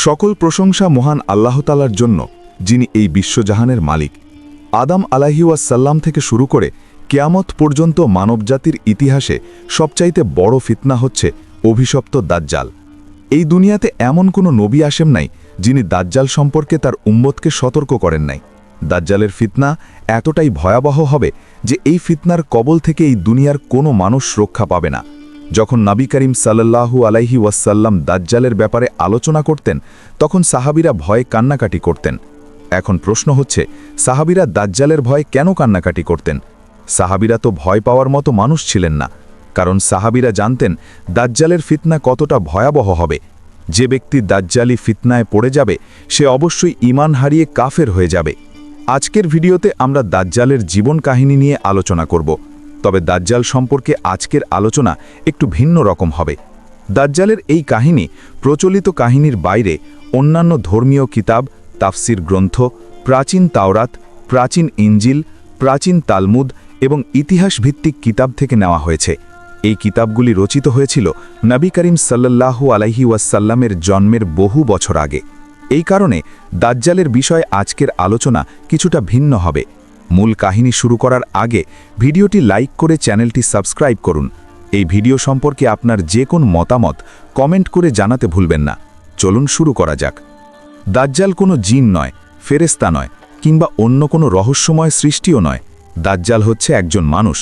সকল প্রশংসা মহান আল্লাহ তাআলার জন্য, যিনি এই বিশ্বজাহানের মালিক। আদম আলাইহিওয়াসাল্লাম থেকে শুরু করে কিয়ামত পর্যন্ত মানবজাতির ইতিহাসে সবচাইতে বড় ফিতনা হচ্ছে অভিশপ্ত দাজ্জাল। এই দুনিয়াতে এমন কোনো নবী আসেন নাই যিনি দাজ্জাল সম্পর্কে তার উম্মতকে সতর্ক করেন নাই। দাজ্জালের ফিতনা এতটাই ভয়াবহ হবে যে এই ফিতনার কবল থেকে এই দুনিয়ার কোনো মানুষ রক্ষা পাবে না। যখন নবী করিম সাল্লাল্লাহু আলাইহি ওয়াসাল্লাম দাজ্জালের ব্যাপারে আলোচনা করতেন, তখন সাহাবীরা ভয়ে কান্নাকাটি করতেন। এখন প্রশ্ন হচ্ছে, সাহাবীরা দাজ্জালের ভয়ে কেন কান্নাকাটি করতেন? সাহাবীরা তো ভয় পাওয়ার মতো মানুষ ছিলেন না, কারণ সাহাবীরা জানতেন দাজ্জালের ফিতনা কতটা ভয়াবহ হবে। যে ব্যক্তি দাজ্জালি ফিতনায় পড়ে যাবে সে অবশ্যই ঈমান হারিয়ে কাফের হয়ে যাবে। আজকের ভিডিওতে আমরা দাজ্জালের জীবন কাহিনী নিয়ে আলোচনা করব, তবে দাজ্জাল সম্পর্কে আজকের আলোচনা একটু ভিন্ন রকম হবে। দাজ্জালের এই কাহিনী প্রচলিত কাহিনীর বাইরে অন্যান্য ধর্মীয় কিতাব, তাফসির গ্রন্থ, প্রাচীন তাওরাত, প্রাচীন ইঞ্জিল, প্রাচীন তালমুদ এবং ইতিহাসভিত্তিক কিতাব থেকে নেওয়া হয়েছে। এই কিতাবগুলি রচিত হয়েছিল নবী করিম সাল্লাল্লাহু আলাইহি ওয়াসাল্লামের জন্মের বহু বছর আগে। এই কারণে দাজ্জালের বিষয়ে আজকের আলোচনা কিছুটা ভিন্ন হবে। মূল কাহিনী শুরু করার আগে ভিডিওটি লাইক করে চ্যানেলটি সাবস্ক্রাইব করুন। এই ভিডিও সম্পর্কে আপনার যে কোন মতামত কমেন্ট করে জানাতে ভুলবেন না। চলুন শুরু করা যাক। দাজ্জাল কোনো জিন নয়, ফেরেশতা নয়, কিংবা অন্য কোনো রহস্যময় সৃষ্টিও নয়। দাজ্জাল হচ্ছে একজন মানুষ।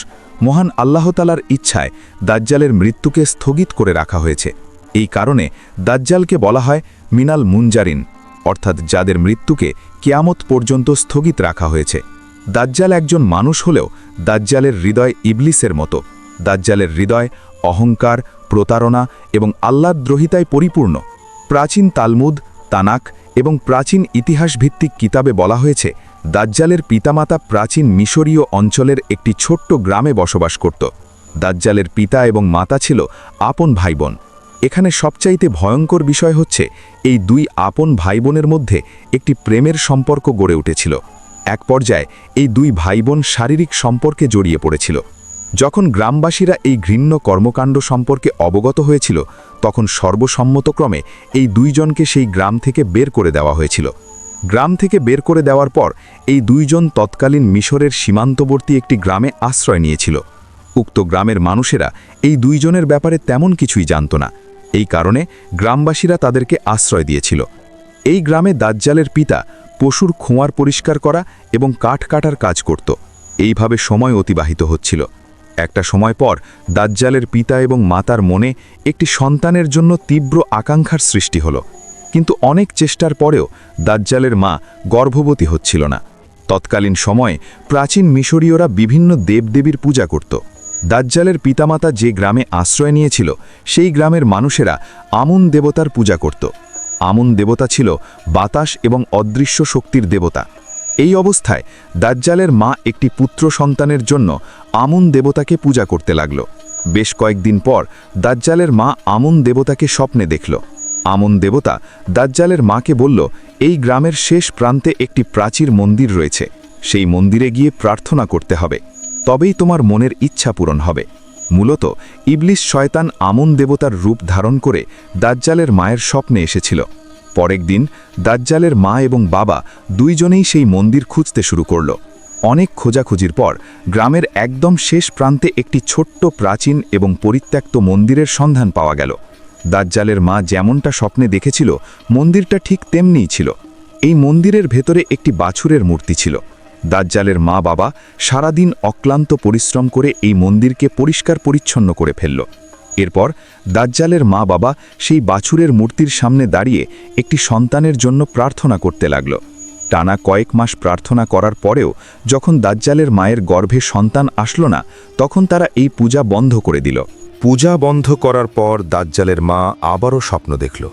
মহান আল্লাহ তাআলার ইচ্ছায় দাজ্জালের মৃত্যুকে স্থগিত করে রাখা হয়েছে। এই কারণে দাজ্জালকে বলা হয় মিনাল মুনজারিন, অর্থাৎ যাদের মৃত্যুকে কিয়ামত পর্যন্ত স্থগিত রাখা হয়েছে। দাজ্জাল একজন মানুষ হলেও দাজ্জালের হৃদয় ইবলিসের মতো। দাজ্জালের হৃদয় অহংকার, প্রতারণা এবং আল্লাহদ্রোহিতায় পরিপূর্ণ। প্রাচীন তালমুদ, তানাক এবং প্রাচীন ইতিহাসভিত্তিক কিতাবে বলা হয়েছে দাজ্জালের পিতামাতা প্রাচীন মিশরীয় অঞ্চলের একটি ছোট্ট গ্রামে বসবাস করত। দাজ্জালের পিতা এবং মাতা ছিল আপন ভাইবোন। এখানে সবচাইতে ভয়ঙ্কর বিষয় হচ্ছে এই দুই আপন ভাইবোনের মধ্যে একটি প্রেমের সম্পর্ক গড়ে উঠেছিল। এক পর্যায়ে এই দুই ভাইবোন শারীরিক সম্পর্কে জড়িয়ে পড়েছিল। যখন গ্রামবাসীরা এই ঘৃণ্য কর্মকাণ্ড সম্পর্কে অবগত হয়েছিল, তখন সর্বসম্মতক্রমে এই দুইজনকে সেই গ্রাম থেকে বের করে দেওয়া হয়েছিল। গ্রাম থেকে বের করে দেওয়ার পর এই দুইজন তৎকালীন মিশরের সীমান্তবর্তী একটি গ্রামে আশ্রয় নিয়েছিল। উক্ত গ্রামের মানুষেরা এই দুইজনের ব্যাপারে তেমন কিছুই জানত না। এই কারণে গ্রামবাসীরা তাদেরকে আশ্রয় দিয়েছিল। এই গ্রামে দাজ্জালের পিতা পশুর খোঁয়ার পরিষ্কার করা এবং কাঠ কাটার কাজ করত। এইভাবে সময় অতিবাহিত হচ্ছিল। একটা সময় পর দাজ্জালের পিতা এবং মাতার মনে একটি সন্তানের জন্য তীব্র আকাঙ্ক্ষার সৃষ্টি হলো। কিন্তু অনেক চেষ্টার পরেও দাজ্জালের মা গর্ভবতী হচ্ছিল না। তৎকালীন সময়ে প্রাচীন মিশরীয়রা বিভিন্ন দেবদেবীর পূজা করত। দাজ্জালের পিতামাতা যে গ্রামে আশ্রয় নিয়েছিল সেই গ্রামের মানুষেরা আমুন দেবতার পূজা করত। আমুন দেবতা ছিল বাতাস এবং অদৃশ্য শক্তির দেবতা। এই অবস্থায় দাজ্জালের মা একটি পুত্র সন্তানের জন্য আমুন দেবতাকে পূজা করতে লাগল। বেশ কয়েকদিন পর দাজ্জালের মা আমুন দেবতাকে স্বপ্নে দেখল। আমুন দেবতা দাজ্জালের মাকে বলল, এই গ্রামের শেষ প্রান্তে একটি প্রাচীর মন্দির রয়েছে, সেই মন্দিরে গিয়ে প্রার্থনা করতে হবে, তবেই তোমার মনের ইচ্ছা পূরণ হবে। মূলত ইবলিস শয়তান আমুন দেবতার রূপ ধারণ করে দাজ্জালের মায়ের স্বপ্নে এসেছিল। পরের দিন দাজ্জালের মা এবং বাবা দুইজনেই সেই মন্দির খুঁজতে শুরু করল। অনেক খোঁজাখুঁজির পর গ্রামের একদম শেষ প্রান্তে একটি ছোট্ট প্রাচীন এবং পরিত্যক্ত মন্দিরের সন্ধান পাওয়া গেল। দাজ্জালের মা যেমনটা স্বপ্নে দেখেছিল মন্দিরটা ঠিক তেমনিই ছিল। এই মন্দিরের ভেতরে একটি বাছুরের মূর্তি ছিল। দাজ্জালের মা বাবা সারাদিন অক্লান্ত পরিশ্রম করে এই মন্দিরকে পরিষ্কার পরিচ্ছন্ন করে ফেলল। এরপর দাজ্জালের মা বাবা সেই বাছুরের মূর্তির সামনে দাঁড়িয়ে একটি সন্তানের জন্য প্রার্থনা করতে লাগল। টানা কয়েক মাস প্রার্থনা করার পরেও যখন দাজ্জালের মায়ের গর্ভে সন্তান আসলো না, তখন তারা এই পূজা বন্ধ করে দিল। পূজা বন্ধ করার পর দাজ্জালের মা আবারও স্বপ্ন দেখল।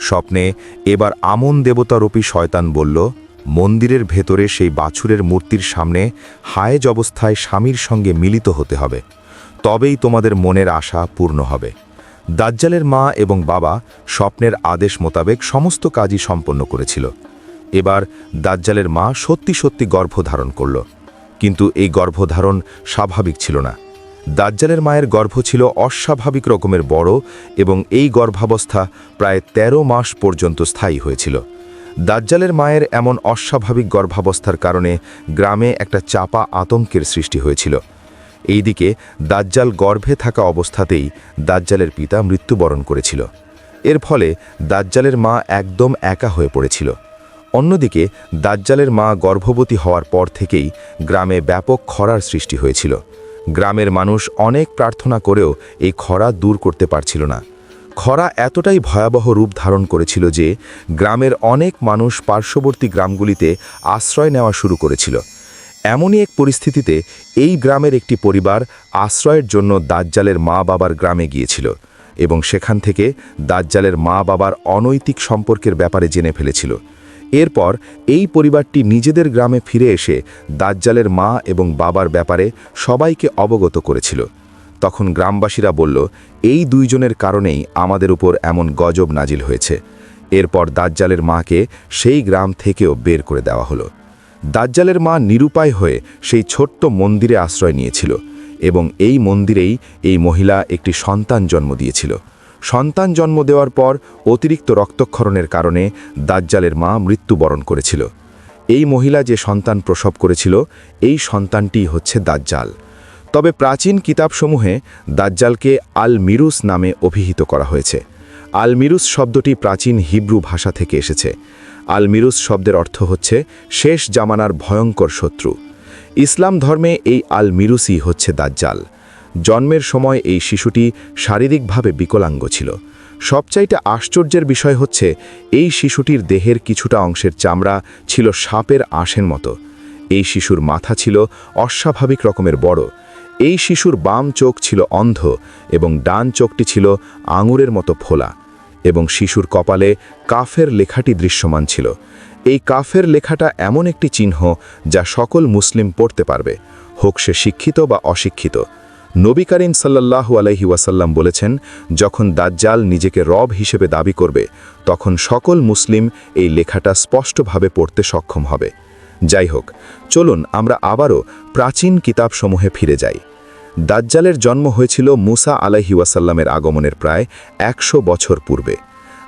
স্বপ্নে এবার আমুন দেবতারূপী শয়তান বলল, মন্দিরের ভেতরে সেই বাছুরের মূর্তির সামনে হায়েজ অবস্থায় স্বামীর সঙ্গে মিলিত হতে হবে, তবেই তোমাদের মনের আশা পূর্ণ হবে। দাজ্জালের মা এবং বাবা স্বপ্নের আদেশ মোতাবেক সমস্ত কাজই সম্পন্ন করেছিল। এবার দাজ্জালের মা সত্যি সত্যি গর্ভধারণ করল, কিন্তু এই গর্ভধারণ স্বাভাবিক ছিল না। দাজ্জালের মায়ের গর্ভ ছিল অস্বাভাবিক রকমের বড় এবং এই গর্ভাবস্থা প্রায় ১৩ মাস পর্যন্ত স্থায়ী হয়েছিল। দাজ্জালের মায়ের এমন অস্বাভাবিক গর্ভাবস্থার কারণে গ্রামে একটা চাপা আতঙ্কের সৃষ্টি হয়েছিল। এইদিকে দাজ্জাল গর্ভে থাকা অবস্থাতেই দাজ্জালের পিতা মৃত্যুবরণ করেছিল। এর ফলে দাজ্জালের মা একদম একা হয়ে পড়েছিল। অন্যদিকে দাজ্জালের মা গর্ভবতী হওয়ার পর থেকেই গ্রামে ব্যাপক খরার সৃষ্টি হয়েছিল। গ্রামের মানুষ অনেক প্রার্থনা করেও এই খরা দূর করতে পারছিল না। খরা এতটাই ভয়াবহ রূপ ধারণ করেছিল যে গ্রামের অনেক মানুষ পার্শ্ববর্তী গ্রামগুলিতে আশ্রয় নেওয়া শুরু করেছিল। এমনই এক পরিস্থিতিতে এই গ্রামের একটি পরিবার আশ্রয়ের জন্য দাজ্জালের মা বাবার গ্রামে গিয়েছিল এবং সেখান থেকে দাজ্জালের মা বাবার অনৈতিক সম্পর্কের ব্যাপারে জেনে ফেলেছিল। এরপর এই পরিবারটি নিজেদের গ্রামে ফিরে এসে দাজ্জালের মা এবং বাবার ব্যাপারে সবাইকে অবগত করেছিল। তখন গ্রামবাসীরা বলল, এই দুইজনের কারণেই আমাদের উপর এমন গজব নাজিল হয়েছে। এরপর দাজ্জালের মাকে সেই গ্রাম থেকেও বের করে দেওয়া হলো। দাজ্জালের মা নিরুপায় হয়ে সেই ছোট্ট মন্দিরে আশ্রয় নিয়েছিল এবং এই মন্দিরেই এই মহিলা একটি সন্তান জন্ম দিয়েছিল। সন্তান জন্ম দেওয়ার পর অতিরিক্ত রক্তক্ষরণের কারণে দাজ্জালের মা মৃত্যুবরণ করেছিল। এই মহিলা যে সন্তান প্রসব করেছিল, এই সন্তানটি হচ্ছে দাজ্জাল। তবে প্রাচীন কিতাবসমূহে দাজ্জালকে আল মিরুস নামে অভিহিত করা হয়েছে। আল মিরুস শব্দটি প্রাচীন হিব্রু ভাষা থেকে এসেছে। আল মিরুস শব্দের অর্থ হচ্ছে শেষ জামানার ভয়ঙ্কর শত্রু। ইসলাম ধর্মে এই আল মিরুসই হচ্ছে দাজ্জাল। জন্মের সময় এই শিশুটি শারীরিকভাবে বিকলাঙ্গ ছিল। সবচাইতে আশ্চর্যের বিষয় হচ্ছে এই শিশুটির দেহের কিছুটা অংশের চামড়া ছিল সাপের আঁশের মতো। এই শিশুর মাথা ছিল অস্বাভাবিক রকমের বড়। এই শিশুর বাম চোখ ছিল অন্ধ এবং ডান চোখটি ছিল আঙুরের মতো ফোলা এবং শিশুর কপালে কাফের লেখাটি দৃশ্যমান ছিল। এই কাফের লেখাটা এমন একটি চিহ্ন যা সকল মুসলিম পড়তে পারবে, হোক সে শিক্ষিত বা অশিক্ষিত। নবী করিম সাল্লাল্লাহু আলাইহি ওয়াসাল্লাম বলেছেন, যখন দাজ্জাল নিজেকে রব হিসেবে দাবি করবে তখন সকল মুসলিম এই লেখাটা স্পষ্টভাবে পড়তে সক্ষম হবে। যাই হোক, চলুন আমরা আবারও প্রাচীন কিতাবসমূহে ফিরে যাই। দাজ্জালের জন্ম হয়েছিল মুসা আলাইহি ওয়াসাল্লামের আগমনের প্রায় ১০০ বছর পূর্বে।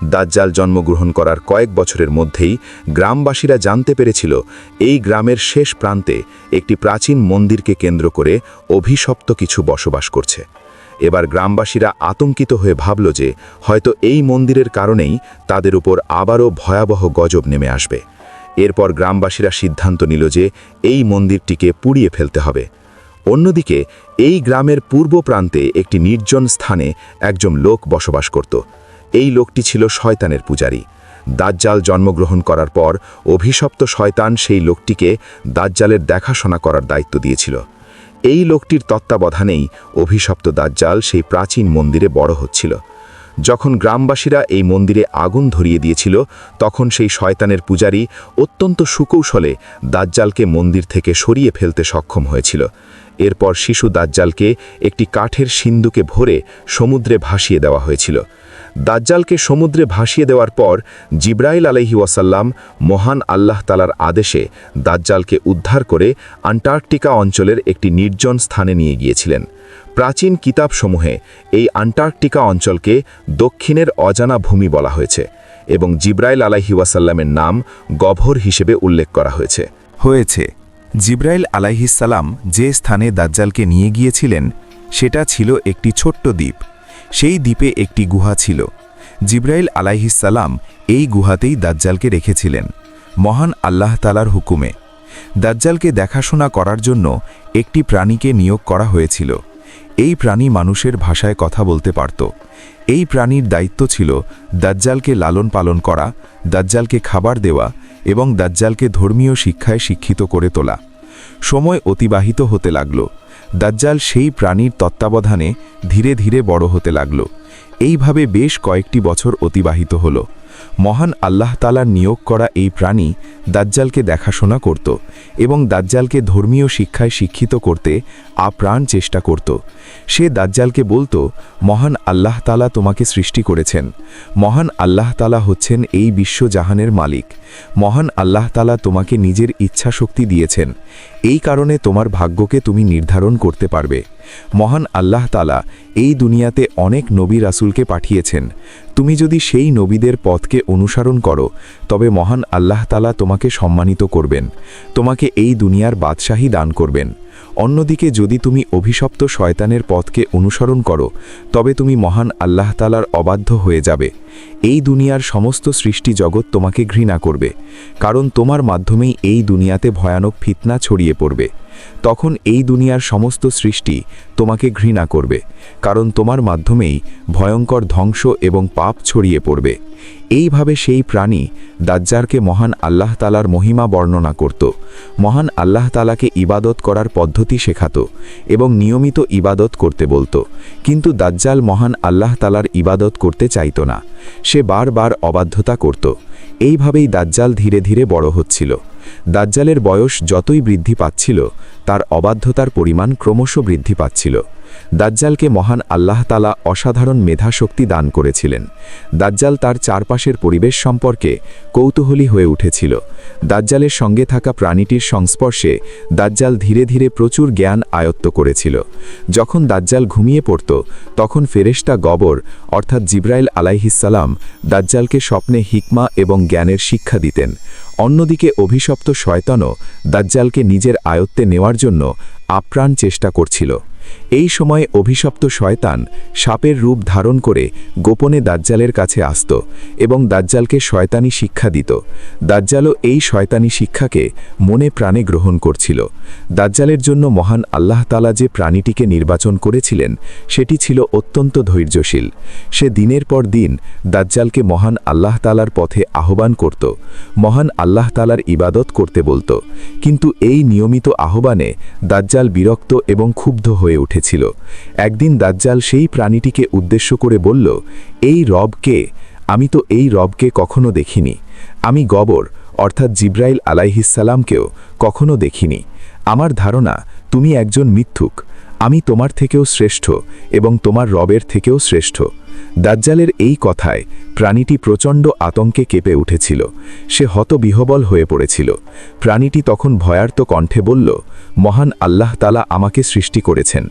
দাজ্জাল জন্মগ্রহণ করার কয়েক বছরের মধ্যেই গ্রামবাসীরা জানতে পেরেছিল এই গ্রামের শেষ প্রান্তে একটি প্রাচীন মন্দিরকে কেন্দ্র করে অভিশপ্ত কিছু বসবাস করছে। এবার গ্রামবাসীরা আতঙ্কিত হয়ে ভাবল যে হয়তো এই মন্দিরের কারণেই তাদের উপর আবারও ভয়াবহ গজব নেমে আসবে। এরপর গ্রামবাসীরা সিদ্ধান্ত নিল যে এই মন্দিরটিকে পুড়িয়ে ফেলতে হবে। অন্যদিকে এই গ্রামের পূর্ব প্রান্তে একটি নির্জন স্থানে একজন লোক বসবাস করত। এই লোকটি ছিল শয়তানের পূজারী। দাজ্জাল জন্মগ্রহণ করার পর অভিশপ্ত শয়তান সেই লোকটিকে দাজ্জালের দেখাশোনা করার দায়িত্ব দিয়েছিল। এই লোকটির তত্ত্বাবধানেই অভিশপ্ত দাজ্জাল সেই প্রাচীন মন্দিরে বড় হচ্ছিল। যখন গ্রামবাসীরা এই মন্দিরে আগুন ধরিয়ে দিয়েছিল তখন সেই শয়তানের পূজারী অত্যন্ত সুকৌশলে দাজ্জালকে মন্দির থেকে সরিয়ে ফেলতে সক্ষম হয়েছিল। এরপর শিশু দাজ্জালকে একটি কাঠের সিন্দুকে ভরে সমুদ্রে ভাসিয়ে দেওয়া হয়েছিল। দাজ্জালকে সমুদ্রে ভাসিয়ে দেওয়ার পর জিব্রাইল আলাইহি ওয়াসাল্লাম মহান আল্লাহ তাআলার আদেশে দাজ্জালকে উদ্ধার করে আন্টার্কটিকা অঞ্চলের একটি নির্জন স্থানে নিয়ে গিয়েছিলেন। প্রাচীন কিতাবসমূহে এই আন্টার্কটিকা অঞ্চলকে দক্ষিণের অজানা ভূমি বলা হয়েছে এবং জিব্রাইল আলাইহি ওয়াসাল্লামের নাম গভর হিসেবে উল্লেখ করা হয়েছে। জিব্রাইল আলাইহিসসালাম যে স্থানে দাজ্জালকে নিয়ে গিয়েছিলেন সেটা ছিল একটি ছোট্ট দ্বীপ। সেই দ্বীপে একটি গুহা ছিল। জিব্রাইল আলাইহিসসালাম এই গুহাতেই দাজ্জালকে রেখেছিলেন মহান আল্লাহ তাআলার হুকুমে। দাজ্জালকে দেখাশোনা করার জন্য একটি প্রাণীকে নিয়োগ করা হয়েছিল। এই প্রাণী মানুষের ভাষায় কথা বলতে পারত। এই প্রাণীর দায়িত্ব ছিল দাজ্জালকে লালন পালন করা, দাজ্জালকে খাবার দেওয়া এবং দাজ্জালকে ধর্মীয় শিক্ষায় শিক্ষিত করে তোলা। সময় অতিবাহিত হতে লাগল। দাজ্জাল সেই প্রাণীর তত্ত্বাবধানে ধীরে ধীরে বড় হতে লাগল। এইভাবে বেশ কয়েকটি বছর অতিবাহিত হল। মহান আল্লাহ তাআলার নিয়োগ করা এই প্রাণী দাজ্জালকে দেখাশোনা করত এবং দাজ্জালকে ধর্মীয় শিক্ষায় শিক্ষিত করতে আপ্রাণ চেষ্টা করত। সে দাজ্জালকে বলতো, মহান আল্লাহ তাআলা তোমাকে সৃষ্টি করেছেন। মহান আল্লাহ তাআলা হচ্ছেন এই বিশ্বজাহানের মালিক। মহান আল্লাহ তাআলা তোমাকে নিজের ইচ্ছা শক্তি দিয়েছেন। এই কারণে তোমার ভাগ্যকে তুমি নির্ধারণ করতে পারবে। মহান আল্লাহ তাআলা এই দুনিয়াতে অনেক নবী রাসূলকে পাঠিয়েছেন। তুমি যদি সেই নবীদের পথকে অনুসরণ করো তবে মহান আল্লাহ তাআলা তোমাকে সম্মানিত করবেন, তোমাকে এই দুনিয়ার বাদশাহী দান করবেন। অন্যদিকে যদি তুমি অভিশপ্ত শয়তানের পথকে অনুসরণ করো তবে তুমি মহান আল্লাহ তাআলার অবাধ্য হয়ে যাবে। এই দুনিয়ার সমস্ত সৃষ্টি জগৎ তোমাকে ঘৃণা করবে, কারণ তোমার মাধ্যমেই এই দুনিয়াতে ভয়ানক ফিতনা ছড়িয়ে পড়বে। তখন এই দুনিয়ার সমস্ত সৃষ্টি তোমাকে ঘৃণা করবে, কারণ তোমার মাধ্যমেই ভয়ঙ্কর ধ্বংস এবং পাপ ছড়িয়ে পড়বে। এইভাবে সেই প্রাণী দাজ্জালকে মহান আল্লাহ তাআলার মহিমা বর্ণনা করত, মহান আল্লাহ তাআলাকে ইবাদত করার পদ্ধতি শেখাত এবং নিয়মিত ইবাদত করতে বলতো। কিন্তু দাজ্জাল মহান আল্লাহ তাআলার ইবাদত করতে চাইত না, সে বারবার অবাধ্যতা করত। এইভাবেই দাজ্জাল ধীরে ধীরে বড় হচ্ছিল। দাজ্জালের বয়স যতই বৃদ্ধি পাচ্ছিল তার অবাধ্যতার পরিমাণ ক্রমশ বৃদ্ধি পাচ্ছিল। দাজ্জালকে মহান আল্লাহ তাআলা অসাধারণ মেধাশক্তি দান করেছিলেন। দাজ্জাল তার চারপাশের পরিবেশ সম্পর্কে কৌতূহলী হয়ে উঠেছিল। দাজ্জালের সঙ্গে থাকা প্রাণীটির সংস্পর্শে দাজ্জাল ধীরে ধীরে প্রচুর জ্ঞান আয়ত্ত করেছিল। যখন দাজ্জাল ঘুমিয়ে পড়ত তখন ফেরেশতা গবর অর্থাৎ জিবরাইল আলাইহিসসালাম দাজ্জালকে স্বপ্নে হিকমা এবং জ্ঞানের শিক্ষা দিতেন। অন্যদিকে অভিশপ্ত শয়তানও দাজ্জালকে নিজের আয়ত্তে নেওয়ার জন্য আপ্রাণ চেষ্টা করছিল। এই সময় অভিশপ্ত শয়তান সাপের রূপ ধারণ করে গোপনে দাজ্জালের কাছে আসত এবং দাজ্জালকে শয়তানি শিক্ষা দিত। দাজ্জালও এই শয়তানি শিক্ষাকে মনে প্রাণে গ্রহণ করছিল। দাজ্জালের জন্য মহান আল্লাহ তাআলা যে প্রাণীটিকে নির্বাচন করেছিলেন সেটি ছিল অত্যন্ত ধৈর্যশীল। সে দিনের পর দিন দাজ্জালকে মহান আল্লাহ তাআলার পথে আহ্বান করত, মহান আল্লাহ তাআলার ইবাদত করতে বলত। কিন্তু এই নিয়মিত আহ্বানে দাজ্জাল বিরক্ত এবং ক্ষুব্ধ হয়ে উঠেছিল। একদিন দাজ্জাল সেই প্রাণীটিকে উদ্দেশ্য করে বলল, এই রব কে? আমি তো এই রবকে কখনো দেখিনি। আমি গবর অর্থাৎ জিবরাইল আলাইহিসসালামকেও কখনো দেখিনি। আমার ধারণা তুমি একজন মিথ্যুক। আমি তোমার থেকেও শ্রেষ্ঠ এবং তোমার রবের থেকেও শ্রেষ্ঠ। দাজ্জালের এই কথায় প্রাণীটি প্রচণ্ড আতঙ্কে কেঁপে উঠেছিল। সে হতবিহ্বল হয়ে পড়েছিল। প্রাণীটি তখন ভয়ার্ত কণ্ঠে বলল, মহান আল্লাহ তাআলা আমাকে সৃষ্টি করেছেন।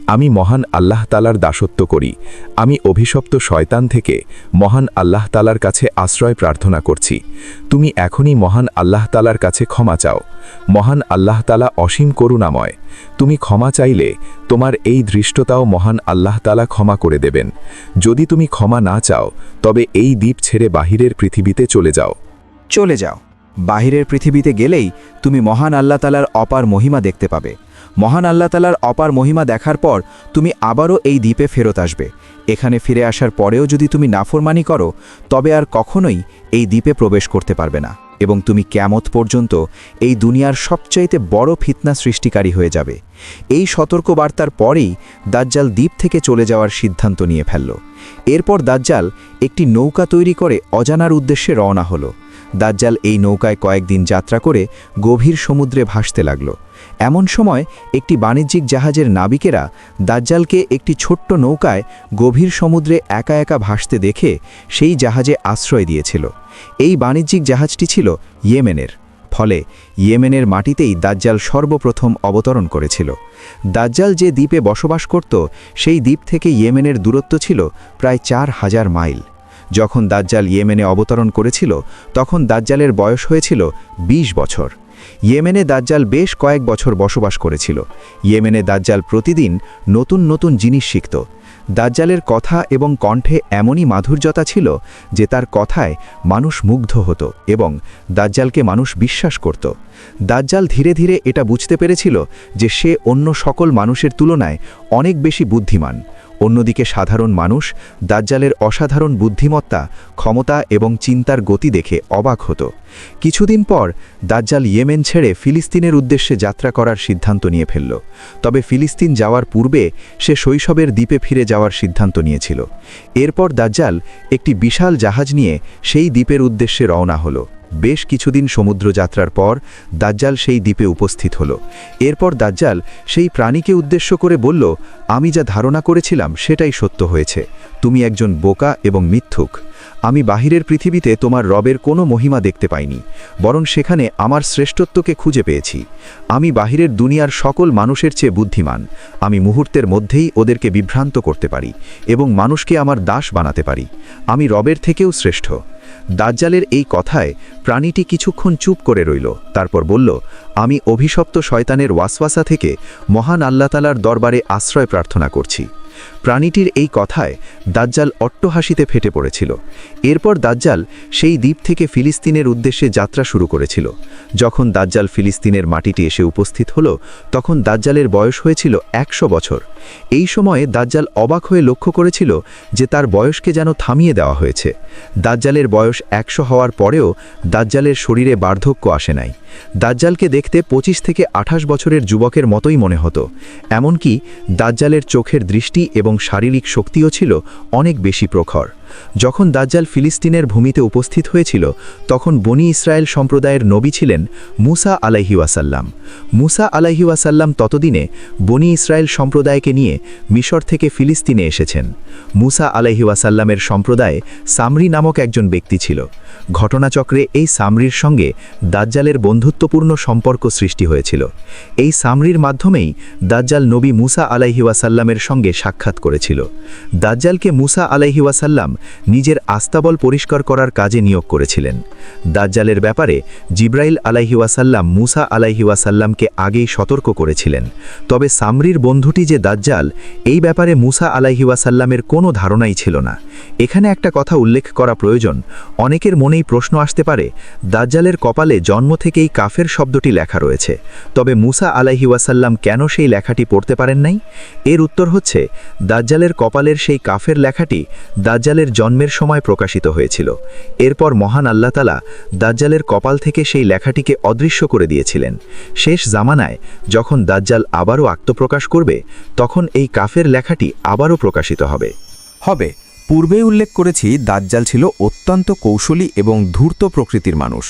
আমি মহান আল্লাহ তাআলার দাসত্ব করি। আমি অভিশপ্ত শয়তান থেকে মহান আল্লাহ তাআলার কাছে আশ্রয় প্রার্থনা করছি। তুমি এখনই মহান আল্লাহ তাআলার কাছে ক্ষমা চাও। মহান আল্লাহ তাআলা অসীম করুণাময়। তুমি ক্ষমা চাইলে তোমার এই ধৃষ্টতাও মহান আল্লাহ তাআলা ক্ষমা করে দেবেন। যদি তুমি ক্ষমা না চাও তবে এই দ্বীপ ছেড়ে বাহিরের পৃথিবীতে চলে যাও। চলে যাও। বাহিরের পৃথিবীতে গেলেই তুমি মহান আল্লাহ তাআলার অপার মহিমা দেখতে পাবে। মহান আল্লাহ তাআলার অপার মহিমা দেখার পর তুমি আবারও এই দ্বীপে ফেরত আসবে। এখানে ফিরে আসার পরেও যদি তুমি নাফরমানি করো তবে আর কখনোই এই দ্বীপে প্রবেশ করতে পারবে না এবং তুমি কিয়ামত পর্যন্ত এই দুনিয়ার সবচাইতে বড় ফিতনা সৃষ্টিকারী হয়ে যাবে। এই সতর্ক বার্তার পরেই দাজ্জাল দ্বীপ থেকে চলে যাওয়ার সিদ্ধান্ত নিয়ে ফেলল। এরপর দাজ্জাল একটি নৌকা তৈরি করে অজানার উদ্দেশ্যে রওনা হলো। দাজ্জাল এই নৌকায় কয়েকদিন যাত্রা করে গভীর সমুদ্রে ভাসতে লাগল। এমন সময় একটি বাণিজ্যিক জাহাজের নাবিকেরা দাজ্জালকে একটি ছোট্ট নৌকায় গভীর সমুদ্রে একা একা ভাসতে দেখে সেই জাহাজে আশ্রয় দিয়েছিল। এই বাণিজ্যিক জাহাজটি ছিল ইয়েমেনের। ফলে ইয়েমেনের মাটিতেই দাজ্জাল সর্বপ্রথম অবতরণ করেছিল। দাজ্জাল যে দ্বীপে বসবাস করত সেই দ্বীপ থেকে ইয়েমেনের দূরত্ব ছিল প্রায় 4000 মাইল। যখন দাজ্জাল ইয়েমেনে অবতরণ করেছিল তখন দাজ্জালের বয়স হয়েছিল 20 বছর। ইয়েমেনে দাজ্জাল বেশ কয়েক বছর বসবাস করেছিল। ইয়েমেনে দাজ্জাল প্রতিদিন নতুন নতুন জিনিস শিখত। দাজ্জালের কথা এবং কণ্ঠে এমনই মাধুর্যতা ছিল যে তার কথায় মানুষ মুগ্ধ হতো এবং দাজ্জালকে মানুষ বিশ্বাস করত। দাজ্জাল ধীরে ধীরে এটা বুঝতে পেরেছিল যে সে অন্য সকল মানুষের তুলনায় অনেক বেশি বুদ্ধিমান। অন্যদিকে সাধারণ মানুষ দাজ্জালের অসাধারণ বুদ্ধিমত্তা, ক্ষমতা এবং চিন্তার গতি দেখে অবাক হতো। কিছুদিন পর দাজ্জাল ইয়েমেন ছেড়ে ফিলিস্তিনের উদ্দেশ্যে যাত্রা করার সিদ্ধান্ত নিয়ে ফেলল। তবে ফিলিস্তিন যাওয়ার পূর্বে সে শৈশবের দ্বীপে ফিরে যাওয়ার সিদ্ধান্ত নিয়েছিল। এরপর দাজ্জাল একটি বিশাল জাহাজ নিয়ে সেই দ্বীপের উদ্দেশ্যে রওনা হলো। বেশ কিছুদিন সমুদ্র যাত্রার পর দাজ্জাল সেই দ্বীপে উপস্থিত হলো। এরপর দাজ্জাল সেই প্রাণীকে উদ্দেশ্য করে বলল, আমি যা ধারণা করেছিলাম সেটাই সত্য হয়েছে। তুমি একজন বোকা এবং মিথ্যুক। আমি বাহিরের পৃথিবীতে তোমার রবের কোনো মহিমা দেখতে পাইনি, বরং সেখানে আমার শ্রেষ্ঠত্বকে খুঁজে পেয়েছি। আমি বাহিরের দুনিয়ার সকল মানুষের চেয়ে বুদ্ধিমান। আমি মুহূর্তের মধ্যেই ওদেরকে বিভ্রান্ত করতে পারি এবং মানুষকে আমার দাস বানাতে পারি। আমি রবের থেকেও শ্রেষ্ঠ। দাজ্জালের এই কথায় প্রাণীটি কিছুক্ষণ চুপ করে রইল, তারপর বলল, আমি অভিশপ্ত শয়তানের ওয়াসওয়াসা থেকে মহান আল্লাহ তাআলার দরবারে আশ্রয় প্রার্থনা করছি। প্রাণীটির এই কথায় দাজ্জাল অট্টহাসিতে ফেটে পড়েছিল। এরপর দাজ্জাল সেই দ্বীপ থেকে ফিলিস্তিনের উদ্দেশ্যে যাত্রা শুরু করেছিল। যখন দাজ্জাল ফিলিস্তিনের মাটিতে এসে উপস্থিত হল, তখন দাজ্জালের বয়স হয়েছিল 100 বছর। এই সময়ে দাজ্জাল অবাক হয়ে লক্ষ্য করেছিল যে তার বয়সকে যেন থামিয়ে দেওয়া হয়েছে। দাজ্জালের বয়স 100 হওয়ার পরেও দাজ্জালের শরীরে বার্ধক্য আসে নাই। দাজ্জালকে দেখতে 25 থেকে 28 বছরের যুবকের মতোই মনে হতো। এমনকি দাজ্জালের চোখের দৃষ্টি এবং শারীরিক শক্তিও ছিল অনেক বেশি প্রখর। যখন দাজ্জাল ফিলিস্তিনের ভূমিতে উপস্থিত হয়েছিল, তখন বনি ইসরায়েল সম্প্রদায়ের নবী ছিলেন মুসা আলাইহি ওয়াসাল্লাম। মুসা আলাইহি ওয়াসাল্লাম ততদিনে বনি ইসরায়েল সম্প্রদায়কে নিয়ে মিশর থেকে ফিলিস্তিনে এসেছেন। মুসা আলাইহি ওয়াসাল্লামের সম্প্রদায়ে সামরি নামক একজন ব্যক্তি ছিল। ঘটনাচক্রে এই সামরির সঙ্গে দাজ্জালের বন্ধুত্বপূর্ণ সম্পর্ক সৃষ্টি হয়েছিল। এই সামরির মাধ্যমেই দাজ্জাল নবী মুসা আলাইহি ওয়াসাল্লামের সঙ্গে সাক্ষাৎ করেছিল। দাজ্জালকে মুসা আলাইহি ওয়াসাল্লাম নিজের আস্তাবল পরিষ্কার করার কাজে নিয়োগ করেছিলেন। দাজ্জালের ব্যাপারে জিব্রাইল আলাইহি ওয়াসাল্লাম মুসা আলাইহি ওয়াসাল্লামকে আগেই সতর্ক করেছিলেন। তবে সামরির বন্ধুটি যে দাজ্জাল, এই ব্যাপারে মুসা আলাইহি ওয়াসাল্লামের কোনো ধারণাই ছিল না। এখানে একটা কথা উল্লেখ করা প্রয়োজন। অনেকের মনেই প্রশ্ন আসতে পারে, দাজ্জালের কপালে জন্ম থেকেই কাফের শব্দটি লেখা রয়েছে, তবে মুসা আলাইহি ওয়াসাল্লাম কেন সেই লেখাটি পড়তে পারেন নাই? এর উত্তর হচ্ছে, দাজ্জালের কপালের সেই কাফের লেখাটি দাজ্জালের জন্মের সময় প্রকাশিত হয়েছিল। এরপর মহান আল্লাহ তাআলা দাজ্জালের কপাল থেকে সেই লেখাটিকে অদৃশ্য করে দিয়েছিলেন। শেষ জামানায় যখন দাজ্জাল আবারও আত্মপ্রকাশ করবে, তখন এই কাফের লেখাটি আবারও প্রকাশিত হবে। পূর্বেই উল্লেখ করেছি দাজ্জাল ছিল অত্যন্ত কৌশলী এবং ধূর্ত প্রকৃতির মানুষ।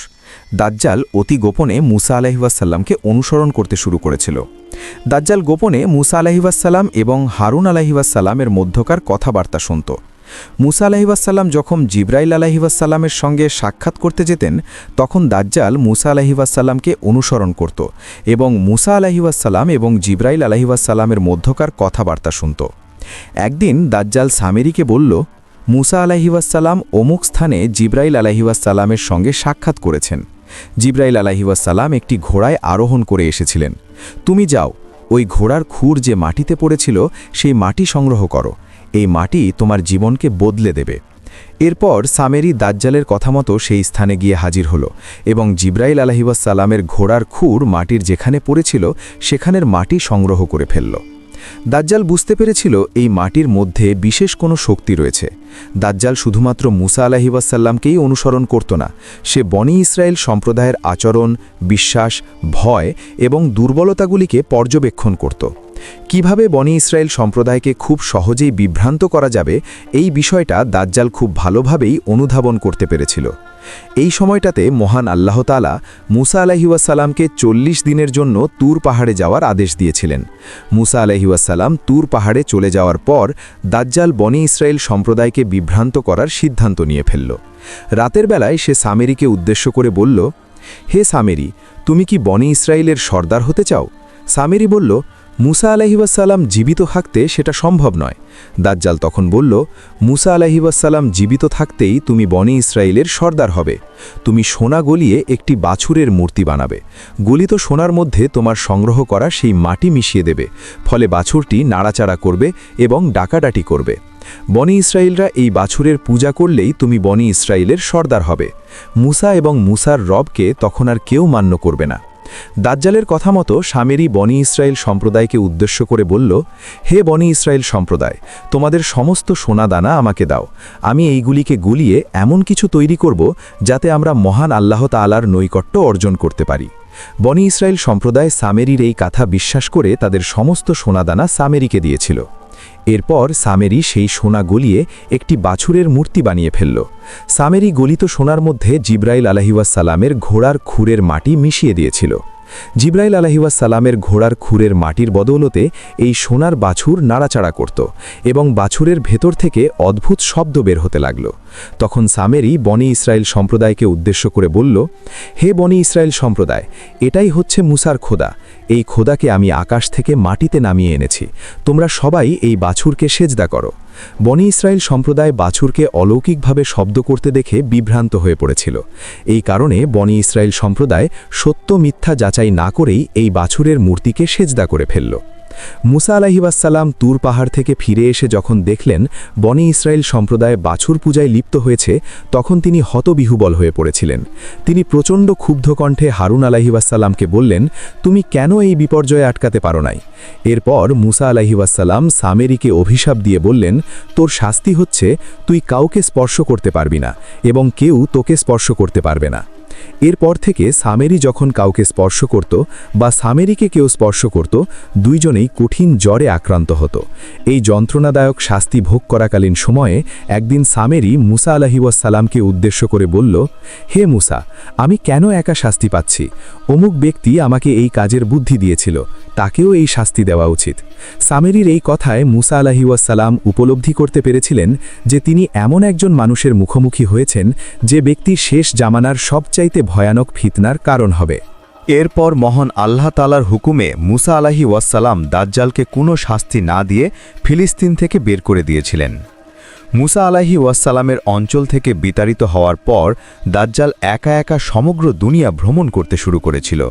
দাজ্জাল অতি গোপনে মুসা আলাইহিওয়াসাল্লামকে অনুসরণ করতে শুরু করেছিল। দাজ্জাল গোপনে মুসা আলাইহিওয়াসাল্লাম এবং হারুন আলাইহিওয়াসাল্লামের মধ্যকার কথাবার্তা শুনত। মুসা আলাইহিওয়াসাল্লাম যখন জিব্রাইল আলাইহিওয়াসাল্লামের সঙ্গে সাক্ষাৎ করতে যেতেন, তখন দাজ্জাল মুসা আলাইহিওয়াসাল্লামকে অনুসরণ করত এবং মুসা আলাইহিওয়াসাল্লাম এবং জিব্রাইল আলাইহিওয়াসাল্লামের মধ্যকার কথাবার্তা শুনত। একদিন দাজ্জাল সামেরিকে বলল, মুসা আলাইহিওয়াসাল্লাম অমুক স্থানে জিব্রাইল আলাইহিওয়াসাল্লামের সঙ্গে সাক্ষাৎ করেছেন। জিব্রাইল আলাইহিওয়াসাল্লাম একটি ঘোড়ায় আরোহণ করে এসেছিলেন। তুমি যাও, ওই ঘোড়ার খুর যে মাটিতে পড়েছিল সেই মাটি সংগ্রহ করো। এই মাটি তোমার জীবনকে বদলে দেবে। এরপর সামেরি দাজ্জালের কথা মতো সেই স্থানে গিয়ে হাজির হল এবং জিব্রাইল আলাইহিওয়াসাল্লামের ঘোড়ার খুর মাটির যেখানে পড়েছিল সেখানের মাটি সংগ্রহ করে ফেলল। দাজ্জাল বুঝতে পেরেছিল এই মাটির মধ্যে বিশেষ কোনো শক্তি রয়েছে। দাজ্জাল শুধুমাত্র মুসা আলাইহিওয়াসাল্লামকেই অনুসরণ করত না, সে বনি ইসরায়েল সম্প্রদায়ের আচরণ, বিশ্বাস, ভয় এবং দুর্বলতাগুলিকে পর্যবেক্ষণ করত। কিভাবে বনি ইসরায়েল সম্প্রদায়কে খুব সহজেই বিভ্রান্ত করা যাবে, এই বিষয়টা দাজ্জাল খুব ভালোভাবেই অনুধাবন করতে পেরেছিল। এই সময়টাতে মহান আল্লাহ তাআলা মুসা আলাইহিওয়াসাল্লামকে 40 দিনের জন্য তুর পাহাড়ে যাওয়ার আদেশ দিয়েছিলেন। মুসা আলাইহিওয়াসাল্লাম তুর পাহাড়ে চলে যাওয়ার পর দাজ্জাল বনি ইসরায়েল সম্প্রদায়কে বিভ্রান্ত করার সিদ্ধান্ত নিয়ে ফেলল। রাতের বেলায় সে সামেরিকে উদ্দেশ্য করে বলল, হে সামেরি, তুমি কি বনি ইসরায়েলের সর্দার হতে চাও? সামেরি বলল, মুসা আলাইহিওয়াসাল্লাম জীবিত থাকতে সেটা সম্ভব নয়। দাজ্জাল তখন বলল, মুসা আলাইহিওয়াসাল্লাম জীবিত থাকতেই তুমি বনি ইসরায়েলের সর্দার হবে। তুমি সোনা গলিয়ে একটি বাছুরের মূর্তি বানাবে। গলিত সোনার মধ্যে তোমার সংগ্রহ করা সেই মাটি মিশিয়ে দেবে, ফলে বাছুরটি নাড়াচাড়া করবে এবং ডাকাডাকি করবে। বনি ইসরায়েলরা এই বাছুরের পূজা করলেই তুমি বনি ইসরায়েলের সর্দার হবে। মুসা এবং মুসার রবকে তখন আর কেউ মান্য করবে না। দাজ্জালের কথা মতো সামেরি বনি ইসরায়েল সম্প্রদায়কে উদ্দেশ্য করে বলল, হে বনি ইসরায়েল সম্প্রদায়, তোমাদের সমস্ত সোনা দানা আমাকে দাও। আমি এইগুলিকে গুলিয়ে এমন কিছু তৈরি করব যাতে আমরা মহান আল্লাহ তাআলার নৈকট্য অর্জন করতে পারি। বনি ইসরায়েল সম্প্রদায় সামেরির এই কথা বিশ্বাস করে তাদের সমস্ত সোনাদানা সামেরিকে দিয়েছিল। এরপর সামেরি সেই সোনা গলিয়ে একটি বাছুরের মূর্তি বানিয়ে ফেলল। সামেরি গলিত সোনার মধ্যে জিব্রাইল আলাইহিওয়াসাল্লামের ঘোড়ার খুরের মাটি মিশিয়ে দিয়েছিল। জিব্রাইল আলাইহিসসালামের ঘোড়ার খুরের মাটির বদৌলতে এই সোনার বাছুর নাড়াচাড়া করত এবং বাছুরের ভেতর থেকে অদ্ভুত শব্দ বের হতে লাগল। তখন সামেরি বনি ইসরায়েল সম্প্রদায়কে উদ্দেশ্য করে বলল, হে বনি ইসরায়েল সম্প্রদায়, এটাই হচ্ছে মুসার খোদা। এই খোদাকে আমি আকাশ থেকে মাটিতে নামিয়ে এনেছি, তোমরা সবাই এই বাছুরকে সেজদা করো। বনি ইসরায়েল সম্প্রদায় বাছুরকে অলৌকিকভাবে শব্দ করতে দেখে বিভ্রান্ত হয়ে পড়েছিল। এই কারণে বনি ইসরায়েল সম্প্রদায় সত্য মিথ্যা যাচাই না করেই এই বাছুরের মূর্তিকে সেজদা করে ফেলল। মুসা আলাইহিসসালাম তুর পাহাড় থেকে ফিরে এসে যখন দেখলেন বনি ইসরায়েল সম্প্রদায় বাছুর পূজায় লিপ্ত হয়েছে, তখন তিনি হতবিহ্বল হয়ে পড়েছিলেন। তিনি প্রচণ্ড ক্ষুব্ধ কণ্ঠে হারুন আলাইহিসসালামকে বললেন, তুমি কেন এই বিপর্যয়ে আটকাতে পারো নাই? এরপর মুসা আলাইহিসসালাম সামেরিকে অভিশাপ দিয়ে বললেন, তোর শাস্তি হচ্ছে তুই কাউকে স্পর্শ করতে পারবি না এবং কেউ তোকে স্পর্শ করতে পারবে না। এরপর থেকে সামেরি যখন কাউকে স্পর্শ করত বা সামেরিকে কেউ স্পর্শ করত, দুইজনেই কঠিন জ্বরে আক্রান্ত হতো। এই যন্ত্রণাদায়ক শাস্তি ভোগ করাকালীন সময়ে একদিন সামেরি মুসা আলাইহিসসালামকে উদ্দেশ্য করে বলল, হে মুসা, আমি কেন একা শাস্তি পাচ্ছি? অমুক ব্যক্তি আমাকে এই কাজের বুদ্ধি দিয়েছিল, তাকেও এই শাস্তি দেওয়া উচিত। সামেরির এই কথায় মুসা আলাইহিসসালাম উপলব্ধি করতে পেরেছিলেন যে তিনি এমন একজন মানুষের মুখোমুখি হয়েছেন যে ব্যক্তি শেষ জামানার সবচাইতে ভয়ানক ফিতনার কারণ হবে। এরপর মহান আল্লাহ তাআলার হুকুমে মুসা আলাইহিসসালাম দাজ্জালকে কোনো শাস্তি না দিয়ে ফিলিস্তিন থেকে বের করে দিয়েছিলেন। মুসা আলাইহিসসালামের অঞ্চল থেকে বিতাড়িত হওয়ার পর দাজ্জাল একা একা সমগ্র দুনিয়া ভ্রমণ করতে শুরু করেছিল।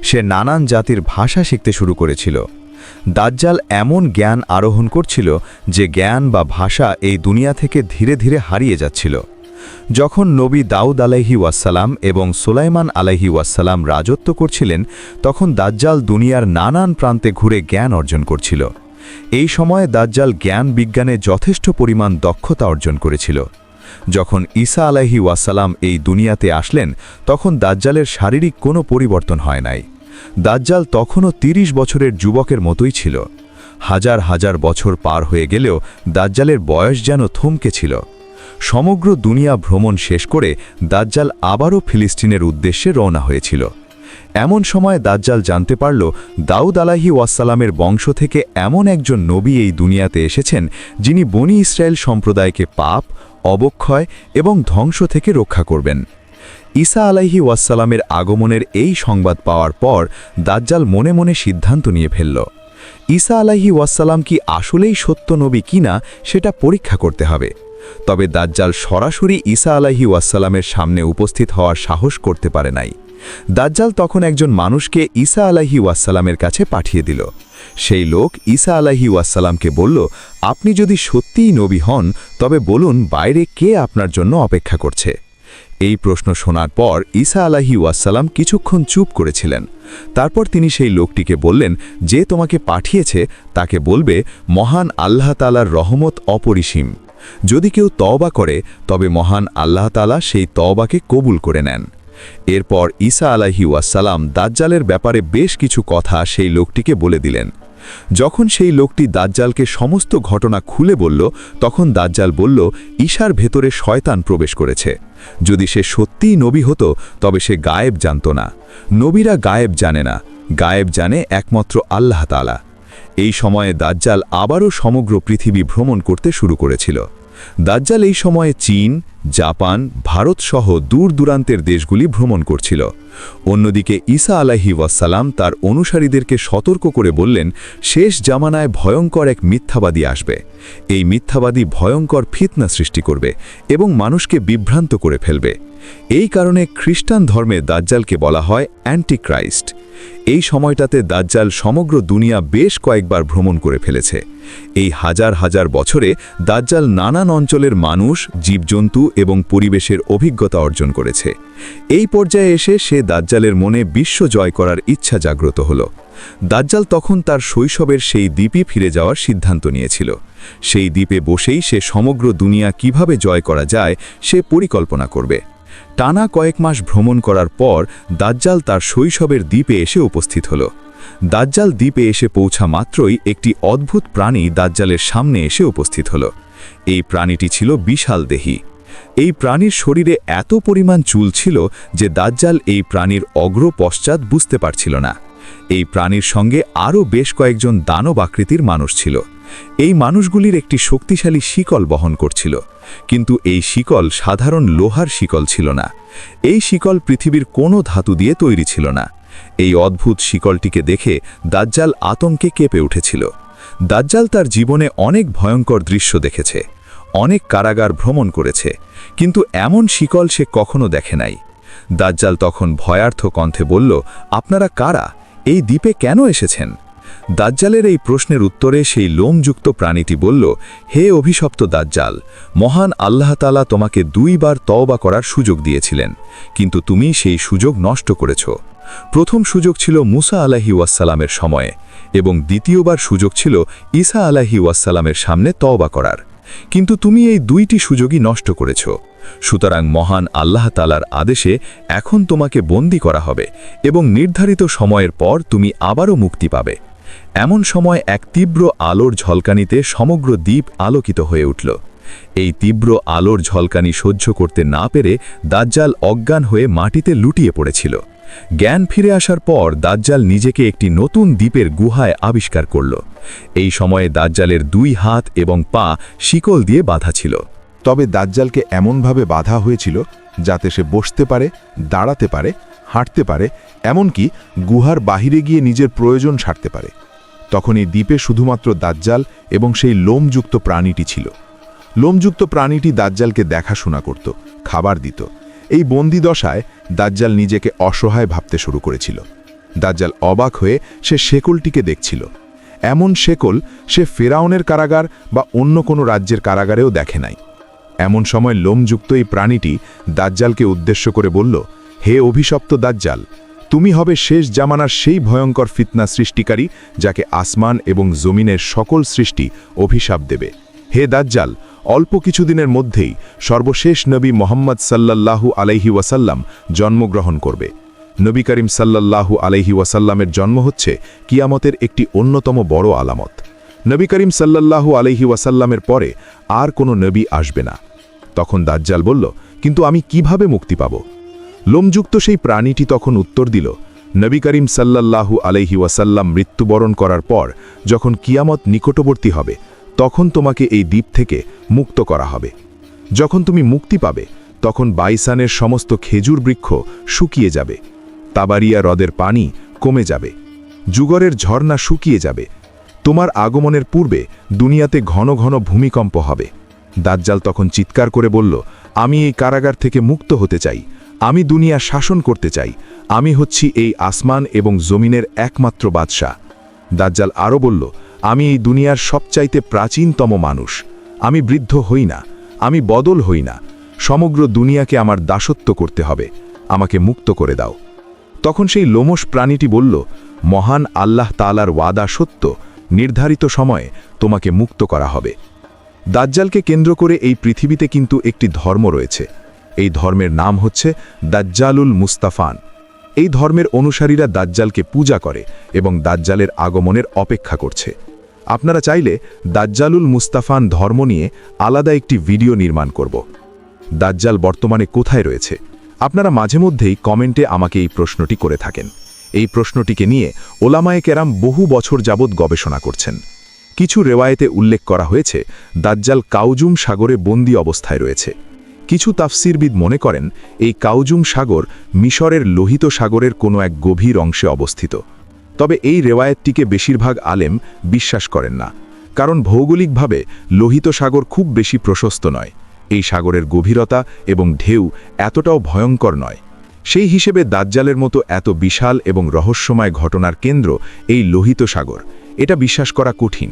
সে নানান জাতির ভাষা শিখতে শুরু করেছিল। দাজ্জাল এমন জ্ঞান আরোহণ করছিল যে জ্ঞান বা ভাষা এই দুনিয়া থেকে ধীরে ধীরে হারিয়ে যাচ্ছিল। যখন নবী দাউদ আলাইহিসসালাম এবং সুলাইমান আলাইহিসসালাম রাজত্ব করছিলেন, তখন দাজ্জাল দুনিয়ার নানান প্রান্তে ঘুরে জ্ঞান অর্জন করছিল। এই সময়ে দাজ্জাল জ্ঞান বিজ্ঞানে যথেষ্ট পরিমাণ দক্ষতা অর্জন করেছিল। যখন ঈসা আলাইহিসসালাম এই দুনিয়াতে আসলেন, তখন দাজ্জালের শারীরিক কোনো পরিবর্তন হয় নাই। দাজ্জাল তখনও ৩০ বছরের যুবকের মতোই ছিল। হাজার হাজার বছর পার হয়ে গেলেও দাজ্জালের বয়স যেন থমকে ছিল। সমগ্র দুনিয়া ভ্রমণ শেষ করে দাজ্জাল আবারও ফিলিস্তিনের উদ্দেশ্যে রওনা হয়েছিল। এমন সময় দাজ্জাল জানতে পারল দাউদ আলাইহিসসালামের বংশ থেকে এমন একজন নবী এই দুনিয়াতে এসেছেন যিনি বনি ইসরায়েল সম্প্রদায়কে পাপ, অবক্ষয় এবং ধ্বংস থেকে রক্ষা করবেন। ঈসা আলাইহিসসালামের আগমনের এই সংবাদ পাওয়ার পর দাজ্জাল মনে মনে সিদ্ধান্ত নিয়ে ফেলল, ঈসা আলাইহিসসালাম কি আসলেই সত্য নবী কিনা সেটা পরীক্ষা করতে হবে। তবে দাজ্জাল সরাসরি ঈসা আলাইহিসসালামের সামনে উপস্থিত হওয়ার সাহস করতে পারে নাই। দাজ্জাল তখন একজন মানুষকে ঈসা আলাইহিসসালামের কাছে পাঠিয়ে দিল। সেই লোক ঈসা আলাইহিসসালামকে বলল, আপনি যদি সত্যিই নবী হন তবে বলুন বাইরে কে আপনার জন্য অপেক্ষা করছে। এই প্রশ্ন শোনার পর ঈসা আলাইহিসসালাম কিছুক্ষণ চুপ করেছিলেন। তারপর তিনি সেই লোকটিকে বললেন, যে তোমাকে পাঠিয়েছে তাকে বলবে মহান আল্লাহ তাআলার রহমত অপরিসীম। যদি কেউ তওবা করে তবে মহান আল্লাহ তাআলা সেই তওবাকে কবুল করে নেন। এরপর ঈসা আলাইহিসসালাম দাজ্জালের ব্যাপারে বেশ কিছু কথা সেই লোকটিকে বলে দিলেন। যখন সেই লোকটি দাজ্জালকে সমস্ত ঘটনা খুলে বলল, তখন দাজ্জাল বলল, ঈসার ভেতরে শয়তান প্রবেশ করেছে। যদি সে সত্যিই নবী হতো তবে সে গায়েব জানত না। নবীরা গায়েব জানে না, গায়েব জানে একমাত্র আল্লাহ তাআলা। এই সময়ে দাজ্জাল আবারও সমগ্র পৃথিবী ভ্রমণ করতে শুরু করেছিল। দাজ্জাল এই সময়ে চীন, জাপান, ভারত সহ দূর দূরান্তের দেশগুলি ভ্রমণ করছিল। অন্যদিকে ঈসা আলাইহিসসালাম তার অনুসারীদেরকে সতর্ক করে বললেন, শেষ জামানায় ভয়ঙ্কর এক মিথ্যাবাদী আসবে। এই মিথ্যাবাদী ভয়ঙ্কর ফিতনা সৃষ্টি করবে এবং মানুষকে বিভ্রান্ত করে ফেলবে। এই কারণে খ্রিস্টান ধর্মে দাজ্জালকে বলা হয় অ্যান্টিক্রাইস্ট। এই সময়টাতে দাজ্জাল সমগ্র দুনিয়া বেশ কয়েকবার ভ্রমণ করে ফেলেছে। এই হাজার হাজার বছরে দাজ্জাল নানান অঞ্চলের মানুষ, জীবজন্তু এবং পরিবেশের অভিজ্ঞতা অর্জন করেছে। এই পর্যায়ে এসে সে দাজ্জালের মনে বিশ্ব জয় করার ইচ্ছা জাগ্রত হল। দাজ্জাল তখন তার শৈশবের সেই দ্বীপে ফিরে যাওয়ার সিদ্ধান্ত নিয়েছিল। সেই দ্বীপে বসেই সে সমগ্র দুনিয়া কিভাবে জয় করা যায় সে পরিকল্পনা করবে। টানা কয়েক মাস ভ্রমণ করার পর দাজ্জাল তার শৈশবের দ্বীপে এসে উপস্থিত হল। দাজ্জাল দ্বীপে এসে পৌঁছা মাত্রই একটি অদ্ভুত প্রাণী দাজ্জালের সামনে এসে উপস্থিত হল। এই প্রাণীটি ছিল বিশাল দেহী। এই প্রাণীর শরীরে এত পরিমাণ চুল ছিল যে দাজ্জাল এই প্রাণীর অগ্র পশ্চাৎ বুঝতে পারছিল না। এই প্রাণীর সঙ্গে আরও বেশ কয়েকজন দানব আকৃতির মানুষ ছিল। এই মানুষগুলির একটি শক্তিশালী শিকল বহন করছিল, কিন্তু এই শিকল সাধারণ লোহার শিকল ছিল না। এই শিকল পৃথিবীর কোনো ধাতু দিয়ে তৈরি ছিল না। এই অদ্ভুত শিকলটিকে দেখে দাজ্জাল আতঙ্কে কেঁপে উঠেছিল। দাজ্জাল তার জীবনে অনেক ভয়ঙ্কর দৃশ্য দেখেছে, অনেক কারাগার ভ্রমণ করেছে, কিন্তু এমন শিকল সে কখনো দেখে নাই। দাজ্জাল তখন ভয়ার্থ কণ্ঠে বলল, আপনারা কারা? এই দ্বীপে কেন এসেছেন? দাজ্জালের এই প্রশ্নের উত্তরে সেই লোমযুক্ত প্রাণীটি বলল, হে অভিশপ্ত দাজ্জাল, মহান আল্লাহ তাআলা তোমাকে 2 বার তওবা করার সুযোগ দিয়েছিলেন, কিন্তু তুমি সেই সুযোগ নষ্ট করেছ। প্রথম সুযোগ ছিল মুসা আলাইহি ওয়াসসালামের সময়ে, এবং দ্বিতীয়বার সুযোগ ছিল ঈসা আলাইহি ওয়াসসালামের সামনে তওবা করার, কিন্তু তুমি এই 2টি সুযোগই নষ্ট করেছ। সুতরাং মহান আল্লাহ তাআলার আদেশে এখন তোমাকে বন্দী করা হবে এবং নির্ধারিত সময়ের পর তুমি আবারও মুক্তি পাবে। এমন সময় এক তীব্র আলোর ঝলকানিতে সমগ্র দ্বীপ আলোকিত হয়ে উঠল। এই তীব্র আলোর ঝলকানি সহ্য করতে না পেরে দাজ্জাল অজ্ঞান হয়ে মাটিতে লুটিয়ে পড়েছিল। জ্ঞান ফিরে আসার পর দাজ্জাল নিজেকে একটি নতুন দ্বীপের গুহায় আবিষ্কার করল। এই সময়ে দাজ্জালের 2 হাত এবং পা শিকল দিয়ে বাঁধা ছিল। তবে দাজ্জালকে এমনভাবে বাধা হয়েছিল যাতে সে বসতে পারে, দাঁড়াতে পারে, হাঁটতে পারে, এমনকি গুহার বাহিরে গিয়ে নিজের প্রয়োজন সারতে পারে। তখন এই দ্বীপে শুধুমাত্র দাজ্জাল এবং সেই লোমযুক্ত প্রাণীটি ছিল। লোমযুক্ত প্রাণীটি দাজ্জালকে দেখাশোনা করত, খাবার দিত। এই বন্দি দশায় দাজ্জাল নিজেকে অসহায় ভাবতে শুরু করেছিল। দাজ্জাল অবাক হয়ে সে শেকলটিকে দেখছিল। এমন শেকল সে ফেরাউনের কারাগার বা অন্য কোনো রাজ্যের কারাগারেও দেখে নাই। এমন সময় লোমযুক্ত এই প্রাণীটি দাজ্জালকে উদ্দেশ্য করে বলল, হে অভিশপ্ত দাজ্জাল, তুমি হবে শেষ জামানার সেই ভয়ঙ্কর ফিতনা সৃষ্টিকারী যাকে আসমান এবং জমিনের সকল সৃষ্টি অভিশাপ দেবে। হে দাজ্জাল, অল্প কিছুদিনের মধ্যেই সর্বশেষ নবী মোহাম্মদ সাল্লাল্লাহু আলাইহি ওয়াসাল্লাম জন্মগ্রহণ করবে। নবী করিম সাল্লাল্লাহু আলাইহি ওয়াসাল্লামের জন্ম হচ্ছে কিয়ামতের একটি অন্যতম বড় আলামত। নবী করিম সাল্লাল্লাহু আলাইহি ওয়াসাল্লামের পরে আর কোনো নবী আসবে না। তখন দাজ্জাল বলল, কিন্তু আমি কিভাবে মুক্তি পাব? লোমযুক্ত সেই প্রাণীটি তখন উত্তর দিল, নবী করিম সাল্লাল্লাহু আলাইহি ওয়াসাল্লাম মৃত্যুবরণ করার পর যখন কিয়ামত নিকটবর্তী হবে, তখন তোমাকে এই দ্বীপ থেকে মুক্ত করা হবে। যখন তুমি মুক্তি পাবে, তখন বাইসানের সমস্ত খেজুর বৃক্ষ শুকিয়ে যাবে, তাবারিয়া হ্রদের পানি কমে যাবে, যুগরের ঝর্ণা শুকিয়ে যাবে। তোমার আগমনের পূর্বে দুনিয়াতে ঘন ঘন ভূমিকম্প হবে। দাজ্জাল তখন চিৎকার করে বলল, আমি এই কারাগার থেকে মুক্ত হতে চাই, আমি দুনিয়া শাসন করতে চাই, আমি হচ্ছি এই আসমান এবং জমিনের একমাত্র বাদশাহ। দাজ্জাল আরও বলল, আমি এই দুনিয়ার সবচাইতে প্রাচীনতম মানুষ, আমি বৃদ্ধ হই না, আমি বদল হই না, সমগ্র দুনিয়াকে আমার দাসত্ব করতে হবে, আমাকে মুক্ত করে দাও। তখন সেই লোমশ প্রাণীটি বলল, মহান আল্লাহ তাআলার ওয়াদা সত্য, নির্ধারিত সময়ে তোমাকে মুক্ত করা হবে। দাজ্জালকে কেন্দ্র করে এই পৃথিবীতে কিন্তু একটি ধর্ম রয়েছে। এই ধর্মের নাম হচ্ছে দাজ্জালুল মুস্তাফান। এই ধর্মের অনুসারীরা দাজ্জালকে পূজা করে এবং দাজ্জালের আগমনের অপেক্ষা করছে। আপনারা চাইলে দাজ্জালুল মুস্তাফান ধর্ম নিয়ে আলাদা একটি ভিডিও নির্মাণ করব। দাজ্জাল বর্তমানে কোথায় রয়েছে? আপনারা মাঝে মধ্যেই কমেন্টে আমাকে এই প্রশ্নটি করে থাকেন। এই প্রশ্নটিকে নিয়ে ওলামায়ে কেরাম বহু বছর যাবৎ গবেষণা করছেন। কিছু রেওয়ায়েতে উল্লেখ করা হয়েছে দাজ্জাল কাউজুম সাগরে বন্দী অবস্থায় রয়েছে। কিছু তাফসিরবিদ মনে করেন এই কাউজুম সাগর মিশরের লোহিত সাগরের কোনো এক গভীর অংশে অবস্থিত। তবে এই রেওয়ায়েতটিকে বেশিরভাগ আলেম বিশ্বাস করেন না, কারণ ভৌগোলিকভাবে লোহিত সাগর খুব বেশি প্রশস্ত নয়। এই সাগরের গভীরতা এবং ঢেউ এতটাও ভয়ঙ্কর নয়। সেই হিসেবে দাজ্জালের মতো এত বিশাল এবং রহস্যময় ঘটনার কেন্দ্র এই লোহিত সাগর, এটা বিশ্বাস করা কঠিন।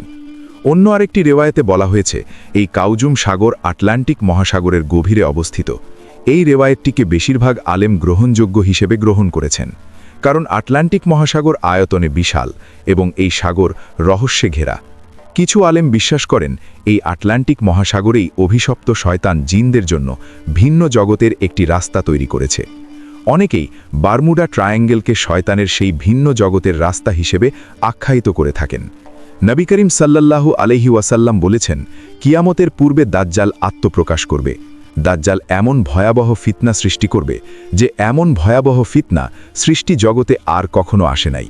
অন্য আরেকটি রেওয়ায়েতে বলা হয়েছে এই কাউজুম সাগর আটলান্টিক মহাসাগরের গভীরে অবস্থিত। এই রেওয়ায়েতটিকে বেশিরভাগ আলেম গ্রহণযোগ্য হিসেবে গ্রহণ করেছেন, কারণ আটলান্টিক মহাসাগর আয়তনে বিশাল এবং এই সাগর রহস্যে ঘেরা। কিছু আলেম বিশ্বাস করেন এই আটলান্টিক মহাসাগরেই অভিশপ্ত শয়তান জিনদের জন্য ভিন্ন জগতের একটি রাস্তা তৈরি করেছে। অনেকেই বারমুডা ট্রায়াঙ্গেলকে শয়তানের সেই ভিন্ন জগতের রাস্তা হিসেবে আখ্যায়িত করে থাকেন। নবী করিম সাল্লাল্লাহু আলাইহি ওয়াসাল্লাম বলেছেন, কিয়ামতের পূর্বে দাজ্জাল আত্মপ্রকাশ করবে। দাজ্জাল এমন ভয়াবহ ফিতনা সৃষ্টি করবে যে এমন ভয়াবহ ফিতনা সৃষ্টি জগতে আর কখনো আসে নাই।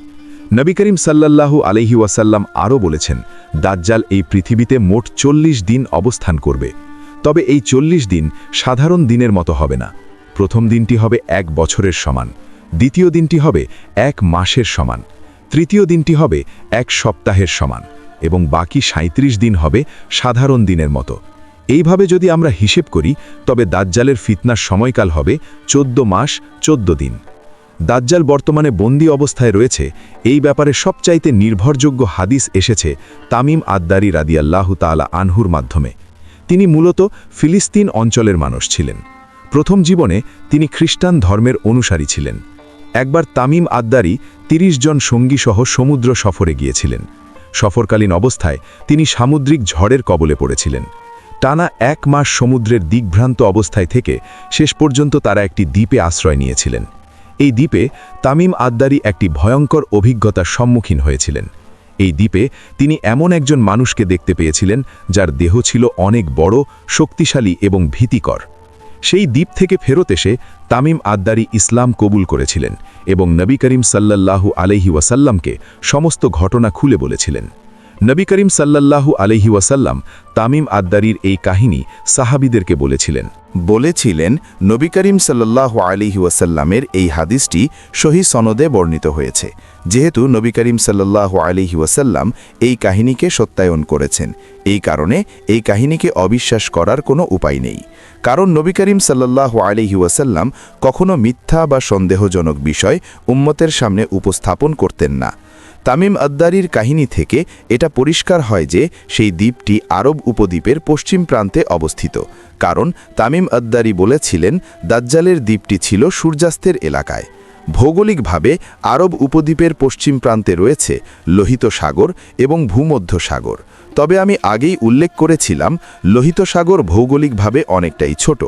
নবী করিম সাল্লাল্লাহু আলাইহি ওয়াসাল্লাম আরও বলেছেন, দাজ্জাল এই পৃথিবীতে মোট 40 দিন অবস্থান করবে। তবে এই 40 দিন সাধারণ দিনের মতো হবে না। প্রথম দিনটি হবে 1 বছরের সমান, দ্বিতীয় দিনটি হবে 1 মাসের সমান, তৃতীয় দিনটি হবে 1 সপ্তাহের সমান এবং বাকি 37 দিন হবে সাধারণ দিনের মতো। এইভাবে যদি আমরা হিসেব করি তবে দাজ্জালের ফিতনার সময়কাল হবে 14 মাস 14 দিন। দাজ্জাল বর্তমানে বন্দী অবস্থায় রয়েছে, এই ব্যাপারে সবচাইতে নির্ভরযোগ্য হাদিস এসেছে তামিম আদ্দারি রাদিয়াল্লাহু তাআলা আনহুর মাধ্যমে। তিনি মূলত ফিলিস্তিন অঞ্চলের মানুষ ছিলেন। প্রথম জীবনে তিনি খ্রিস্টান ধর্মের অনুসারী ছিলেন। একবার তামিম আদ্দারি 30 জন সঙ্গীসহ সমুদ্র সফরে গিয়েছিলেন। সফরকালীন অবস্থায় তিনি সামুদ্রিক ঝড়ের কবলে পড়েছিলেন। টানা 1 মাস সমুদ্রের দিগ্ভ্রান্ত অবস্থায় থেকে শেষ পর্যন্ত তারা একটি দ্বীপে আশ্রয় নিয়েছিলেন। এই দ্বীপে তামিম আদ্দারি একটি ভয়ঙ্কর অভিজ্ঞতার সম্মুখীন হয়েছিলেন। এই দ্বীপে তিনি এমন একজন মানুষকে দেখতে পেয়েছিলেন যার দেহ ছিল অনেক বড়, শক্তিশালী এবং ভীতিকর। সেই দ্বীপ থেকে ফেরত এসে তামিম আদ্দারি ইসলাম কবুল করেছিলেন এবং নবী করিম সাল্লাল্লাহু আলাইহি ওয়াসাল্লামকে সমস্ত ঘটনা খুলে বলেছিলেন। নবী করিম সাল্লাল্লাহু আলাইহি ওয়াসাল্লাম তামিম আদ্দারির এই কাহিনী সাহাবীদেরকে বলেছিলেন নবী করিম সাল্লাল্লাহু আলাইহি ওয়াসাল্লামের এই হাদিসটি সহিহ সনদে বর্ণিত হয়েছে। যেহেতু নবী করিম সাল্লাল্লাহু আলাইহি ওয়াসাল্লাম এই কাহিনীকে সত্যায়ন করেছেন, এই কারণে এই কাহিনীকে অবিশ্বাস করার কোনো উপায় নেই। কারণ নবী করিম সাল্লাল্লাহু আলাইহি ওয়াসাল্লাম কখনো মিথ্যা বা সন্দেহজনক বিষয় উম্মতের সামনে উপস্থাপন করতেন না। তামিম আদ্দারির কাহিনী থেকে এটা পরিষ্কার হয় যে সেই দ্বীপটি আরব উপদ্বীপের পশ্চিম প্রান্তে অবস্থিত। কারণ তামিম আদ্দারি বলেছিলেন দাজ্জালের দ্বীপটি ছিল সূর্যাস্তের এলাকায়। ভৌগোলিকভাবে আরব উপদ্বীপের পশ্চিম প্রান্তে রয়েছে লোহিত সাগর এবং ভূমধ্য সাগর। তবে আমি আগেই উল্লেখ করেছিলাম লোহিত সাগর ভৌগোলিকভাবে অনেকটাই ছোট।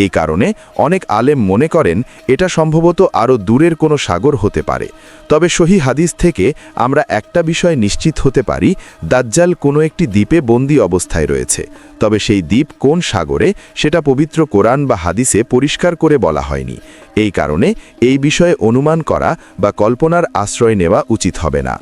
এই কারণে অনেক আলেম মনে করেন এটা সম্ভবত আরও দূরের কোনো সাগর হতে পারে। তবে সহিহ হাদিস থেকে আমরা একটা বিষয় নিশ্চিত হতে পারি, দাজ্জাল কোনো একটি দ্বীপে বন্দী অবস্থায় রয়েছে। তবে সেই দ্বীপ কোন সাগরে সেটা পবিত্র কোরআন বা হাদিসে পরিষ্কার করে বলা হয়নি। এই কারণে এই বিষয়ে অনুমান করা বা কল্পনার আশ্রয় নেওয়া উচিত হবে না।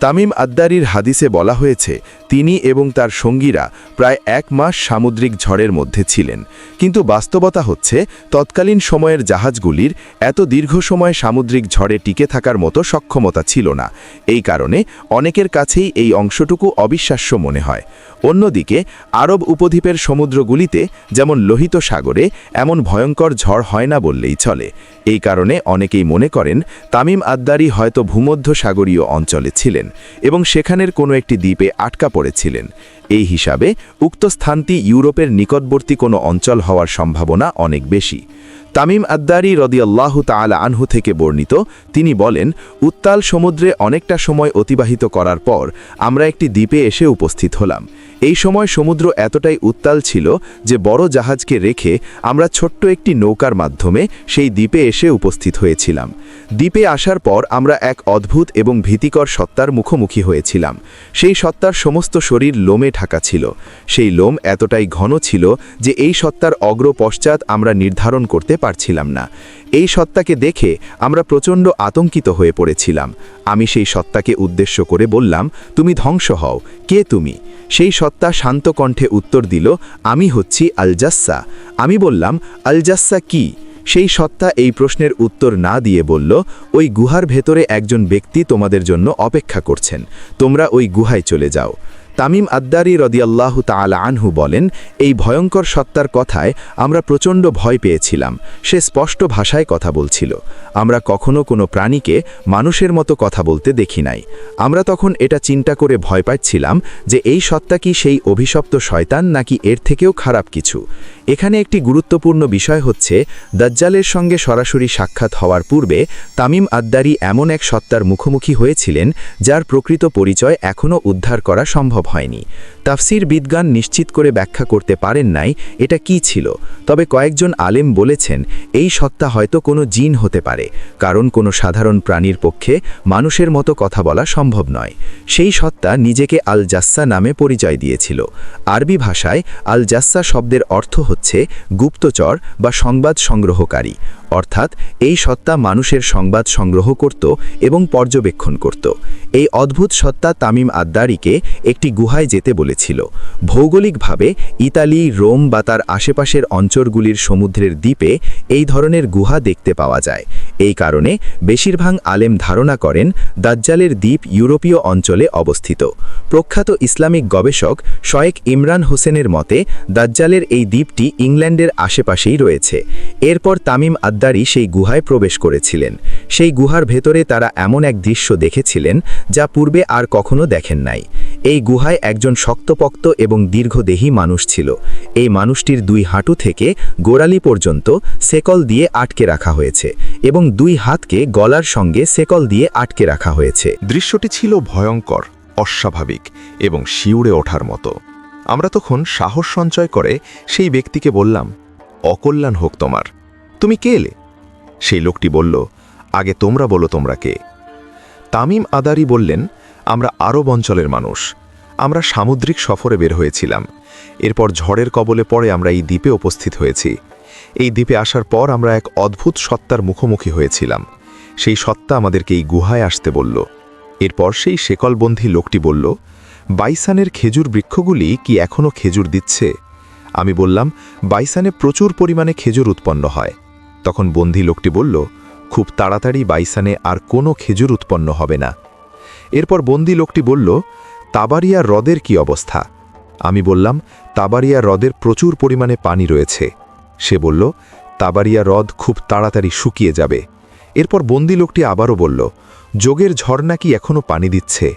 তামিম আদ্দারির হাদিসে বলা হয়েছে তিনি এবং তার সঙ্গীরা প্রায় 1 মাস সামুদ্রিক ঝড়ের মধ্যে ছিলেন। কিন্তু বাস্তবতা হচ্ছে তৎকালীন সময়ের জাহাজগুলির এত দীর্ঘ সময় সামুদ্রিক ঝড়ে টিকে থাকার মতো সক্ষমতা ছিল না। এই কারণে অনেকের কাছেই এই অংশটুকু অবিশ্বাস্য মনে হয়। অন্যদিকে আরব উপদ্বীপের সমুদ্রগুলিতে যেমন লোহিত সাগরে এমন ভয়ঙ্কর ঝড় হয় না বললেই চলে। এই কারণে অনেকেই মনে করেন তামিম আদ্দারি হয়তো ভূমধ্য সাগরীয় অঞ্চলে ছিলেন এবং সেখানের কোনো একটি দ্বীপে আটকা পড়েছিলেন। এই হিসাবে উক্ত স্থানটি ইউরোপের নিকটবর্তী কোনো অঞ্চল হওয়ার সম্ভাবনা অনেক বেশি। তামিম আদ্দারি রাদিয়াল্লাহু তাআলা আনহু থেকে বর্ণিত, তিনি বলেন, উত্তাল সমুদ্রে অনেকটা সময় অতিবাহিত করার পর আমরা একটি দ্বীপে এসে উপস্থিত হলাম। এই সময় সমুদ্র এতটাই উত্তাল ছিল যে বড় জাহাজকে রেখে আমরা ছোট্ট একটি নৌকার মাধ্যমে সেই দ্বীপে এসে উপস্থিত হয়েছিলাম। দ্বীপে আসার পর আমরা এক অদ্ভুত এবং ভীতিকর সত্তার মুখোমুখি হয়েছিলাম। সেই সত্তার সমস্ত শরীর লোমে ঢাকা ছিল। সেই লোম এতটাই ঘন ছিল যে এই সত্তার অগ্র পশ্চাৎ আমরা নির্ধারণ করতে পারছিলাম না। এই সত্তাকে দেখে আমরা প্রচণ্ড আতঙ্কিত হয়ে পড়েছিলাম। আমি সেই সত্তাকে উদ্দেশ্য করে বললাম, তুমি ধ্বংস হও, কে তুমি? সেই সত্তা শান্ত কণ্ঠে উত্তর দিল, আমি হচ্ছি আলজাস্সা। আমি বললাম, আলজাস্সা কি? সেই সত্তা এই প্রশ্নের উত্তর না দিয়ে বলল, ওই গুহার ভেতরে একজন ব্যক্তি তোমাদের জন্য অপেক্ষা করছেন, তোমরা ওই গুহায় চলে যাও। তামিম আদ্দারি রাদিয়াল্লাহু তাআলা আনহু বলেন, এই ভয়ঙ্কর সত্তার কথায় আমরা প্রচণ্ড ভয় পেয়েছিলাম। সে স্পষ্ট ভাষায় কথা বলছিল। আমরা কখনো কোনো প্রাণীকে মানুষের মতো কথা বলতে দেখি নাই। আমরা তখন এটা চিন্তা করে ভয় পাচ্ছিলাম যে এই সত্তা কি সেই অভিশপ্ত শয়তান নাকি এর থেকেও খারাপ কিছু। এখানে একটি গুরুত্বপূর্ণ বিষয় হচ্ছে, দাজ্জালের সঙ্গে সরাসরি সাক্ষাৎ হওয়ার পূর্বে তামিম আদ্দারি এমন এক সত্তার মুখোমুখি হয়েছিলেন যার প্রকৃত পরিচয় এখনও উদ্ধার করা সম্ভব সম্ভব হয়নি। তাফসির বিদগান নিশ্চিত করে ব্যাখ্যা করতে পারেন নাই এটা কি ছিল, তবে কয়েকজন আলেম বলেছেন এই সত্তা হয়তো কোনো জিন হতে পারে, কারণ কোনো সাধারণ প্রাণীর পক্ষে মানুষের মতো কথা বলা সম্ভব নয়। সেই সত্তা নিজেকে আল জাসসা নামে পরিচয় দিয়েছিল। আরবি ভাষায় আল জাসসা শব্দের অর্থ হচ্ছে গুপ্তচর বা সংবাদ সংগ্রহকারী, অর্থাৎ এই সত্তা মানুষের সংবাদ সংগ্রহ করত এবং পর্যবেক্ষণ করত। এই অদ্ভুত সত্তা তামিম আদ্দারিকে একটি গুহায় যেতে বলেছিল। ভৌগোলিকভাবে ইতালি, রোম বা তার আশেপাশের অঞ্চলগুলির সমুদ্রের দ্বীপে এই ধরনের গুহা দেখতে পাওয়া যায়। এই কারণে বেশিরভাগ আলেম ধারণা করেন দাজ্জালের দ্বীপ ইউরোপীয় অঞ্চলে অবস্থিত। প্রখ্যাত ইসলামিক গবেষক শয়েখ ইমরান হোসেনের মতে দাজ্জালের এই দ্বীপটি ইংল্যান্ডের আশেপাশেই রয়েছে। এরপর তামিম আদ্দারি সেই গুহায় প্রবেশ করেছিলেন। সেই গুহার ভেতরে তারা এমন এক দৃশ্য দেখেছিলেন যা পূর্বে আর কখনো দেখেন নাই। এই গুহায় একজন শক্তপোক্ত এবং দীর্ঘদেহী মানুষ ছিল। এই মানুষটির 2 হাঁটু থেকে গোড়ালি পর্যন্ত সেকল দিয়ে আটকে রাখা হয়েছে এবং 2 হাতকে গলার সঙ্গে সেকল দিয়ে আটকে রাখা হয়েছে। দৃশ্যটি ছিল ভয়ঙ্কর, অস্বাভাবিক এবং শিউরে ওঠার মতো। আমরা তখন সাহস সঞ্চয় করে সেই ব্যক্তিকে বললাম, অকল্যাণ হোক তোমার, তুমি কে এলে? সেই লোকটি বলল, আগে তোমরা বলো তোমরা কে। তামিম আদারি বললেন, আমরা আরব অঞ্চলের মানুষ। আমরা সামুদ্রিক সফরে বের হয়েছিলাম। এরপর ঝড়ের কবলে পড়ে আমরা এই দ্বীপে উপস্থিত হয়েছি। এই দ্বীপে আসার পর আমরা এক অদ্ভুত সত্তার মুখোমুখি হয়েছিলাম। সেই সত্তা আমাদেরকে এই গুহায় আসতে বলল। এরপর সেই শেকলবন্ধী লোকটি বলল, বাইসানের খেজুর বৃক্ষগুলি কি এখনও খেজুর দিচ্ছে? আমি বললাম, বাইসানে প্রচুর পরিমাণে খেজুর উৎপন্ন হয়। তখন বন্ধী লোকটি বলল, খুব তাড়াতাড়ি বাইসানে আর কোনো খেজুর উৎপন্ন হবে না। এরপর বন্দী লোকটি বলল, তাবারিয়া হ্রদের কি অবস্থা? আমি বললাম, তাবারিয়া হ্রদের প্রচুর পরিমাণে পানি রয়েছে। সে বলল, তাবারিয়া হ্রদ খুব তাড়াতাড়ি শুকিয়ে যাবে। এরপর বন্দী লোকটি আবারও বলল, যোগের ঝর্ণা কি এখনও পানি দিচ্ছে?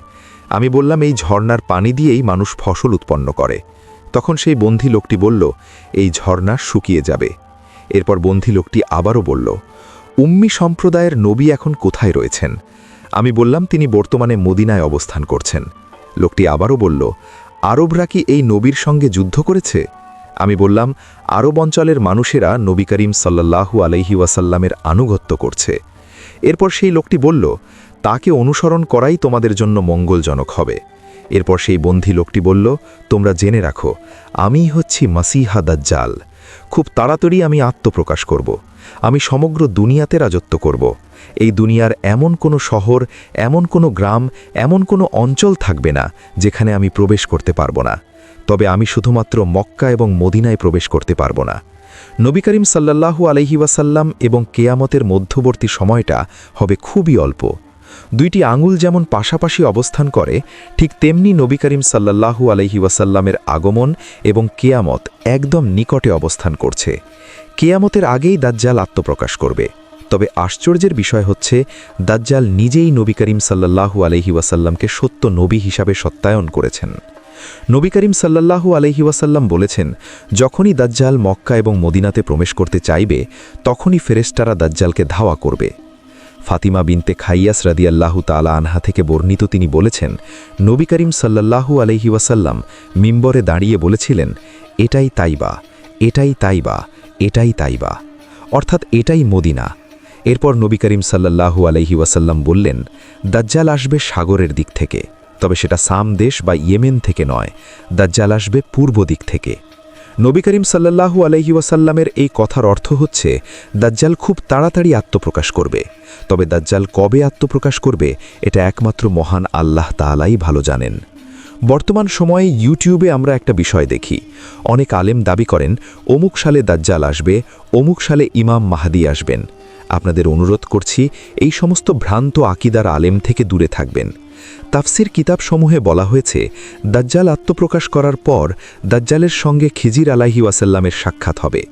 আমি বললাম, এই ঝর্ণার পানি দিয়েই মানুষ ফসল উৎপন্ন করে। তখন সেই বন্দী লোকটি বলল, এই ঝর্ণা শুকিয়ে যাবে। এরপর বন্দী লোকটি আবারও বলল, উম্মি সম্প্রদায়ের নবী এখন কোথায় রয়েছেন? আমি বললাম, তিনি বর্তমানে মদিনায় অবস্থান করছেন। লোকটি আবারও বলল, আরবরা কি এই নবীর সঙ্গে যুদ্ধ করেছে? আমি বললাম, আরব অঞ্চলের মানুষেরা নবী করিম সাল্লাল্লাহু আলাইহি ওয়াসাল্লামের আনুগত্য করছে। এরপর সেই লোকটি বলল, তাকে অনুসরণ করাই তোমাদের জন্য মঙ্গলজনক হবে। এরপর সেই বন্ধী লোকটি বলল, তোমরা জেনে রাখো, আমিই হচ্ছি মাসিহা দাজ্জাল। খুব তাড়াতাড়ি আমি আত্মপ্রকাশ করব। আমি সমগ্র দুনিয়াতে রাজত্ব করব। এই দুনিয়ার এমন কোনো শহর, এমন কোনো গ্রাম, এমন কোনো অঞ্চল থাকবে না যেখানে আমি প্রবেশ করতে পারবো না। তবে আমি শুধুমাত্র মক্কা এবং মদিনায় প্রবেশ করতে পারবো না। নবী করিম সাল্লাল্লাহু আলাইহি ওয়াসাল্লাম এবং কেয়ামতের মধ্যবর্তী সময়টা হবে খুবই অল্প। 2টি আঙুল যেমন পাশাপাশি অবস্থান করে, ঠিক তেমনি নবী করিম সাল্লাল্লাহু আলাইহি ওয়াসাল্লামের আগমন এবং কেয়ামত একদম নিকটে অবস্থান করছে। কেয়ামতের আগেই দাজ্জাল আত্মপ্রকাশ করবে। তবে আশ্চর্যের বিষয় হচ্ছে, দাজ্জাল নিজেই নবী করিম সাল্লাল্লাহু আলাইহি ওয়াসাল্লামকে সত্য নবী হিসাবে সত্যায়ন করেছেন। নবী করিম সাল্লাল্লাহু আলাইহি ওয়াসাল্লাম বলেছেন, যখনই দাজ্জাল মক্কা এবং মদিনাতে প্রবেশ করতে চাইবে, তখনই ফেরেশতারা দাজ্জালকে ধাওয়া করবে। ফাতিমা বিনতে খাইয়াস রাদিয়াল্লাহু তাআলা আনহা থেকে বর্ণিত, তিনি বলেছেন, নবী করিম সাল্লাল্লাহু আলাইহি ওয়াসাল্লাম মিম্বরে দাঁড়িয়ে বলেছিলেন, এটাই তাইবা, এটাই তাইবা, এটাই তাইবা, অর্থাৎ এটাই মদিনা। এরপর নবী করিম সাল্লাল্লাহু আলাইহি ওয়াসাল্লাম বললেন, দাজ্জাল আসবে সাগরের দিক থেকে, তবে সেটা সাম দেশ বা ইয়েমেন থেকে নয়, দাজ্জাল আসবে পূর্ব দিক থেকে। নবী করিম সাল্লাল্লাহু আলাইহি ওয়াসাল্লামের এই কথার অর্থ হচ্ছে, দাজ্জাল খুব তাড়াতাড়ি আত্মপ্রকাশ করবে। তবে দাজ্জাল কবে আত্মপ্রকাশ করবে, এটা একমাত্র মহান আল্লাহ তাআলাই ভালো জানেন। বর্তমান সময়ে ইউটিউবে আমরা একটা বিষয় দেখি, অনেক আলেম দাবি করেন অমুক সালে দাজ্জাল আসবে, অমুক সালে ইমাম মাহদি আসবেন। আপনাদের অনুরোধ করছি, এই সমস্ত ভ্রান্ত আকিদার আলেম থেকে দূরে থাকবেন। তাফসির কিতাবসমূহে বলা হয়েছে, দাজ্জাল আত্মপ্রকাশ করার পর দাজ্জালের সঙ্গে খিজির আলাইহি ওয়াসাল্লামের সাক্ষাৎ হবে।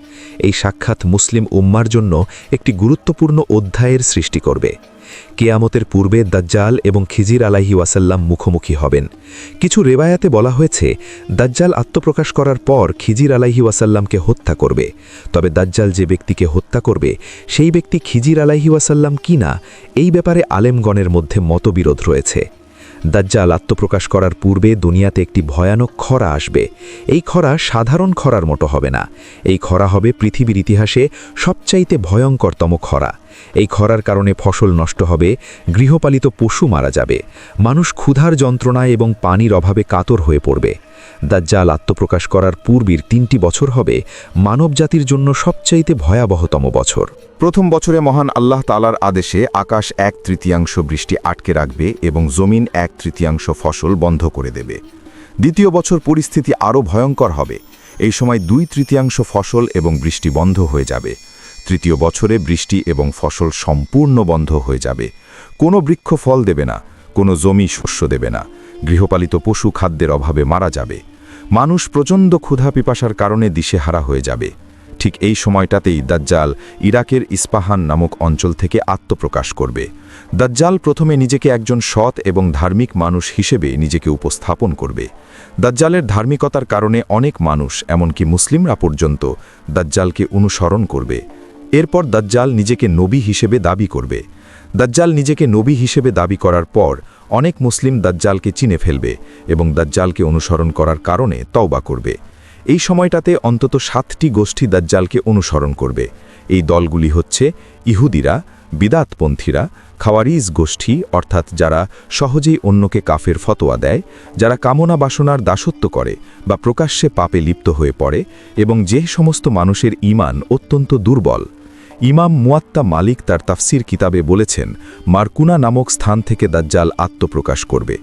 এই সাক্ষাৎ মুসলিম উম্মার জন্য একটি গুরুত্বপূর্ণ অধ্যায়ের সৃষ্টি করবে। কেয়ামতের পূর্বে দাজ্জাল এবং খিজির আলাইহি ওয়াসাল্লাম মুখোমুখি হবেন। কিছু রেবায়াতে বলা হয়েছে, দাজ্জাল আত্মপ্রকাশ করার পর খিজির আলাইহি ওয়াসাল্লামকে হত্যা করবে। তবে দাজ্জাল যে ব্যক্তিকে হত্যা করবে, সেই ব্যক্তি খিজির আলাইহি ওয়াসাল্লাম কি না, এই ব্যাপারে আলেমগণের মধ্যে মতবিরোধ রয়েছে। দাজ্জাল আত্মপ্রকাশ করার পূর্বে দুনিয়াতে একটি ভয়ানক খরা আসবে। এই খরা সাধারণ খরার মতো হবে না। এই খরা হবে পৃথিবীর ইতিহাসে সবচাইতে ভয়ঙ্করতম খরা। এই খরার কারণে ফসল নষ্ট হবে, গৃহপালিত পশু মারা যাবে, মানুষ ক্ষুধার যন্ত্রণায় এবং পানির অভাবে কাতর হয়ে পড়বে। দাজ্জাল আত্মপ্রকাশ করার পূর্বের 3টি বছর হবে মানবজাতির জন্য সবচাইতে ভয়াবহতম বছর। প্রথম বছরে মহান আল্লাহ তাআলার আদেশে আকাশ 1/3 বৃষ্টি আটকে রাখবে এবং জমিন 1/3 ফসল বন্ধ করে দেবে। দ্বিতীয় বছর পরিস্থিতি আরও ভয়ঙ্কর হবে। এই সময় 2/3 ফসল এবং বৃষ্টি বন্ধ হয়ে যাবে। তৃতীয় বছরে বৃষ্টি এবং ফসল সম্পূর্ণ বন্ধ হয়ে যাবে। কোনো বৃক্ষ ফল দেবে না, কোনো জমি শস্য দেবে না, গৃহপালিত পশু খাদ্যের অভাবে মারা যাবে। মানুষ প্রচণ্ড ক্ষুধা পিপাসার কারণে দিশেহারা হয়ে যাবে। ঠিক এই সময়টাতেই দাজ্জাল ইরাকের ইস্পাহান নামক অঞ্চল থেকে আত্মপ্রকাশ করবে। দাজ্জাল প্রথমে নিজেকে একজন সৎ এবং ধার্মিক মানুষ হিসেবে নিজেকে উপস্থাপন করবে। দাজ্জালের ধার্মিকতার কারণে অনেক মানুষ, এমনকি মুসলিমরা পর্যন্ত দাজ্জালকে অনুসরণ করবে। এরপর দাজ্জাল নিজেকে নবী হিসেবে দাবি করবে। দাজ্জাল নিজেকে নবী হিসেবে দাবি করার পর অনেক মুসলিম দাজ্জালকে চিনে ফেলবে এবং দাজ্জালকে অনুসরণ করার কারণে তওবা করবে। এই সময়টাতে অন্তত 7টি গোষ্ঠী দাজ্জালকে অনুসরণ করবে। এই দলগুলি হচ্ছে ইহুদিরা, বিদাতপন্থীরা, খাওয়ারিজ গোষ্ঠী অর্থাৎ যারা সহজেই অন্যকে কাফের ফতোয়া দেয়, যারা কামনা বাসনার দাসত্ব করে বা প্রকাশ্যে পাপে লিপ্ত হয়ে পড়ে, এবং যে সমস্ত মানুষের ঈমান অত্যন্ত দুর্বল। ইমাম মুয়াত্তা মালিক তার তাফসির কিতাবে বলেছেন, মারকুনা নামক স্থান থেকে দাজ্জাল আত্মপ্রকাশ করবে।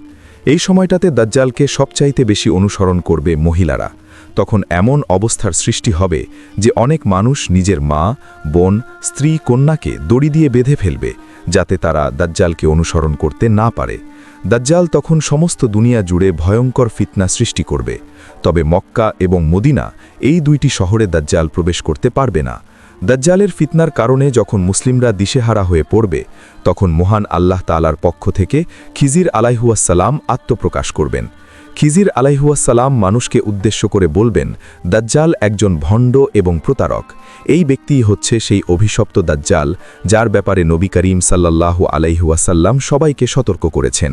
এই সময়টাতে দাজ্জালকে সবচাইতে বেশি অনুসরণ করবে মহিলারা। তখন এমন অবস্থার সৃষ্টি হবে যে অনেক মানুষ নিজের মা, বোন, স্ত্রী, কন্যাকে দড়ি দিয়ে বেঁধে ফেলবে, যাতে তারা দাজ্জালকে অনুসরণ করতে না পারে। দাজ্জাল তখন সমস্ত দুনিয়া জুড়ে ভয়ঙ্কর ফিতনা সৃষ্টি করবে। তবে মক্কা এবং মদিনা, এই 2টি শহরে দাজ্জাল প্রবেশ করতে পারবে না। দাজ্জালের ফিতনার কারণে যখন মুসলিমরা দিশেহারা হয়ে পড়বে, তখন মহান আল্লাহ তাআলার পক্ষ থেকে খিজির আলাইহিসসালাম আত্মপ্রকাশ করবেন। খিজির আলাইহিসসালাম মানুষকে উদ্দেশ্য করে বলবেন, দাজ্জাল একজন ভণ্ড এবং প্রতারক। এই ব্যক্তিই হচ্ছে সেই অভিশপ্ত দাজ্জাল, যার ব্যাপারে নবী করিম সাল্লাল্লাহু আলাইহি ওয়াসাল্লাম সবাইকে সতর্ক করেছেন।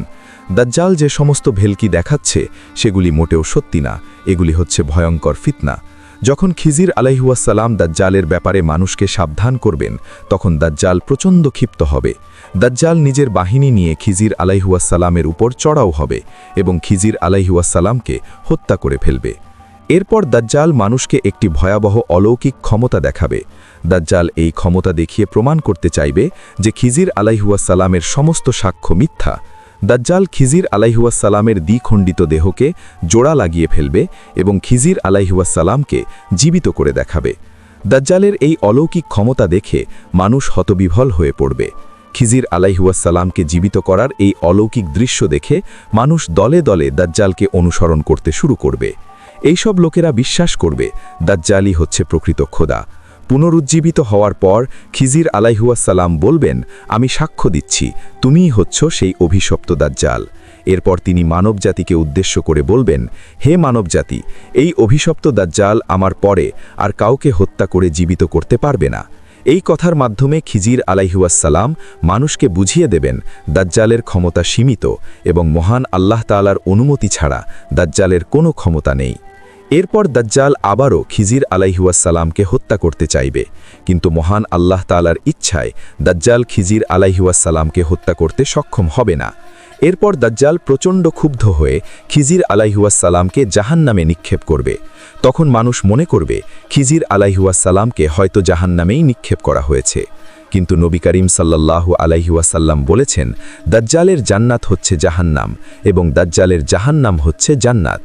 দাজ্জাল যে সমস্ত ভেলকি দেখাচ্ছে সেগুলি মোটেও সত্যি না, এগুলি হচ্ছে ভয়ঙ্কর ফিতনা। যখন খিজির আলাইহিসসালাম দাজ্জালের ব্যাপারে মানুষকে সাবধান করবেন, তখন দাজ্জাল প্রচণ্ড ক্ষিপ্ত হবে। দাজ্জাল নিজের বাহিনী নিয়ে খিজির আলাইহিসসালামের উপর চড়াও হবে এবং খিজির আলাইহিসসালামকে হত্যা করে ফেলবে। এরপর দাজ্জাল মানুষকে একটি ভয়াবহ অলৌকিক ক্ষমতা দেখাবে। দাজ্জাল এই ক্ষমতা দেখিয়ে প্রমাণ করতে চাইবে যে খিজির আলাইহিসসালামের সমস্ত সাক্ষ্য মিথ্যা। দাজ্জাল খিজির আলাইহিসসালামের দ্বিখণ্ডিত দেহকে জোড়া লাগিয়ে ফেলবে এবং খিজির আলাইহিসসালামকে জীবিত করে দেখাবে। দাজ্জালের এই অলৌকিক ক্ষমতা দেখে মানুষ হতবিহ্বল হয়ে পড়বে। খিজির আলাইহিসসালামকে জীবিত করার এই অলৌকিক দৃশ্য দেখে মানুষ দলে দলে দাজ্জালকে অনুসরণ করতে শুরু করবে। এইসব লোকেরা বিশ্বাস করবে দাজ্জালই হচ্ছে প্রকৃত খোদা। পুনরুজ্জীবিত হওয়ার পর খিজির আলাইহিসসালাম বলবেন, আমি সাক্ষ্য দিচ্ছি তুমিই হচ্ছ সেই অভিশপ্ত দাজ্জাল। এরপর তিনি মানবজাতিকে উদ্দেশ্য করে বলবেন, হে মানবজাতি, এই অভিশপ্ত দাজ্জাল আমার পরে আর কাউকে হত্যা করে জীবিত করতে পারবে না। এই কথার মাধ্যমে খিজির আলাইহিসসালাম মানুষকে বুঝিয়ে দেবেন দাজ্জালের ক্ষমতা সীমিত এবং মহান আল্লাহ তাআলার অনুমতি ছাড়া দাজ্জালের কোনো ক্ষমতা নেই। এরপর দাজ্জাল আবারও খিজির আলাইহিসসালামকে হত্যা করতে চাইবে, কিন্তু মহান আল্লাহ তাআলার ইচ্ছায় দাজ্জাল খিজির আলাইহিসসালামকে হত্যা করতে সক্ষম হবে না। এরপর দাজ্জাল প্রচণ্ড ক্ষুব্ধ হয়ে খিজির আলাইহিসসালামকে জাহান্নামে নিক্ষেপ করবে। তখন মানুষ মনে করবে খিজির আলাইহিসসালামকে হয়তো জাহান্নামেই নিক্ষেপ করা হয়েছে। কিন্তু নবী করিম সাল্লাল্লাহু আলাইহি ওয়াসাল্লাম বলেছেন, দাজ্জালের জান্নাত হচ্ছে জাহান্নাম এবং দাজ্জালের জাহান্নাম হচ্ছে জান্নাত।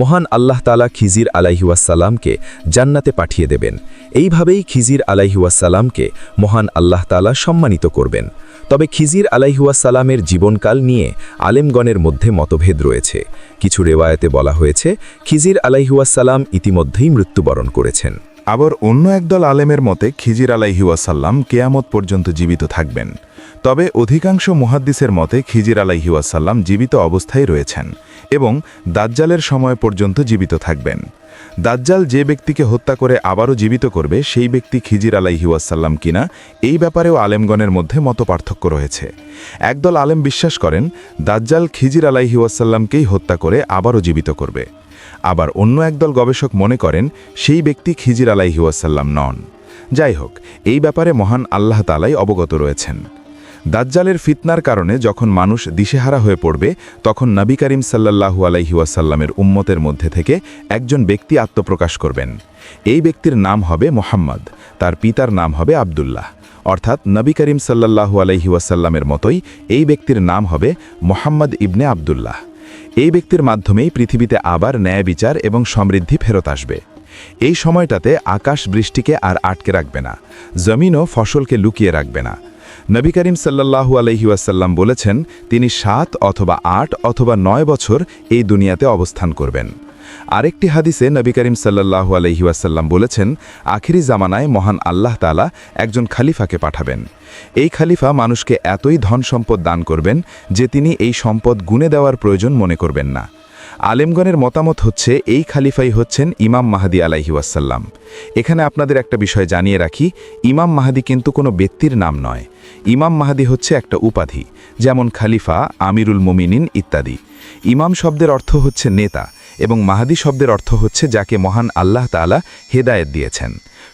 মহান আল্লাহ তাআলা খিজির আলাইহিসসালামকে জান্নাতে পাঠিয়ে দেবেন। এইভাবেই খিজির আলাইহিসসালামকে মহান আল্লাহ তাআলা সম্মানিত করবেন। তবে খিজির আলাইহিসসালামের জীবনকাল নিয়ে আলেমগণের মধ্যে মতভেদ রয়েছে। কিছু রেওয়ায়েতে বলা হয়েছে খিজির আলাইহিসসালাম ইতিমধ্যেই মৃত্যুবরণ করেছেন। আবার অন্য একদল আলেমের মতে খিজির আলাইহিসসালাম কিয়ামত পর্যন্ত জীবিত থাকবেন। তবে অধিকাংশ মুহাদ্দিসের মতে খিজির আলাইহিসসালাম জীবিত অবস্থায় রয়েছেন এবং দাজ্জালের সময় পর্যন্ত জীবিত থাকবেন। দাজ্জাল যে ব্যক্তিকে হত্যা করে আবারও জীবিত করবে সেই ব্যক্তি খিজির আলাইহি ওয়াসাল্লাম কিনা এই ব্যাপারেও আলেমগণের মধ্যে মতপার্থক্য রয়েছে। একদল আলেম বিশ্বাস করেন দাজ্জাল খিজির আলাইহি ওয়াসাল্লামকেই হত্যা করে আবারও জীবিত করবে। আবার অন্য একদল গবেষক মনে করেন সেই ব্যক্তি খিজির আলাইহি ওয়াসাল্লাম নন। যাই হোক, এই ব্যাপারে মহান আল্লাহ তাআলাই অবগত রয়েছেন। দাজ্জালের ফিতনার কারণে যখন মানুষ দিশেহারা হয়ে পড়বে তখন নবী করিম সাল্লাল্লাহু আলাইহি ওয়াসাল্লামের উম্মতের মধ্যে থেকে একজন ব্যক্তি আত্মপ্রকাশ করবেন। এই ব্যক্তির নাম হবে মুহাম্মদ, তার পিতার নাম হবে আব্দুল্লাহ। অর্থাৎ নবী করিম সাল্লাল্লাহু আলাইহি ওয়াসাল্লামের মতোই এই ব্যক্তির নাম হবে মুহাম্মদ ইবনে আব্দুল্লাহ। এই ব্যক্তির মাধ্যমেই পৃথিবীতে আবার ন্যায় বিচার এবং সমৃদ্ধি ফেরত আসবে। এই সময়টাতে আকাশ বৃষ্টিকে আর আটকে রাখবে না, জমিনও ফসলকে লুকিয়ে রাখবে না। নবী করিম সাল্লাল্লাহু আলাইহি ওয়াসাল্লাম বলেছেন তিনি 7 অথবা 8 অথবা 9 বছর এই দুনিয়াতে অবস্থান করবেন। আরেকটি হাদিসে নবী করিম সাল্লাল্লাহু আলাইহি ওয়াসাল্লাম বলেছেন আখিরি জামানায় মহান আল্লাহ তাআলা একজন খলিফাকে পাঠাবেন। এই খলিফা মানুষকে এতই ধন সম্পদ দান করবেন যে তিনি এই সম্পদ গুণে দেওয়ার প্রয়োজন মনে করবেন না। আলেমগণের মতামত হচ্ছে এই খলিফাই হচ্ছেন ইমাম মাহদী আলাইহি ওয়াসাল্লাম। এখানে আপনাদের একটা বিষয় জানিয়ে রাখি, ইমাম মাহদী কিন্তু কোনো ব্যক্তির নাম নয়। ইমাম মাহদী হচ্ছে একটা উপাধি, যেমন খলিফা, আমিরুল মুমিনিন ইত্যাদি। ইমাম শব্দের অর্থ হচ্ছে নেতা এবং মাহদী শব্দের অর্থ হচ্ছে যাকে মহান আল্লাহ তাআলা হেদায়েত দিয়েছেন।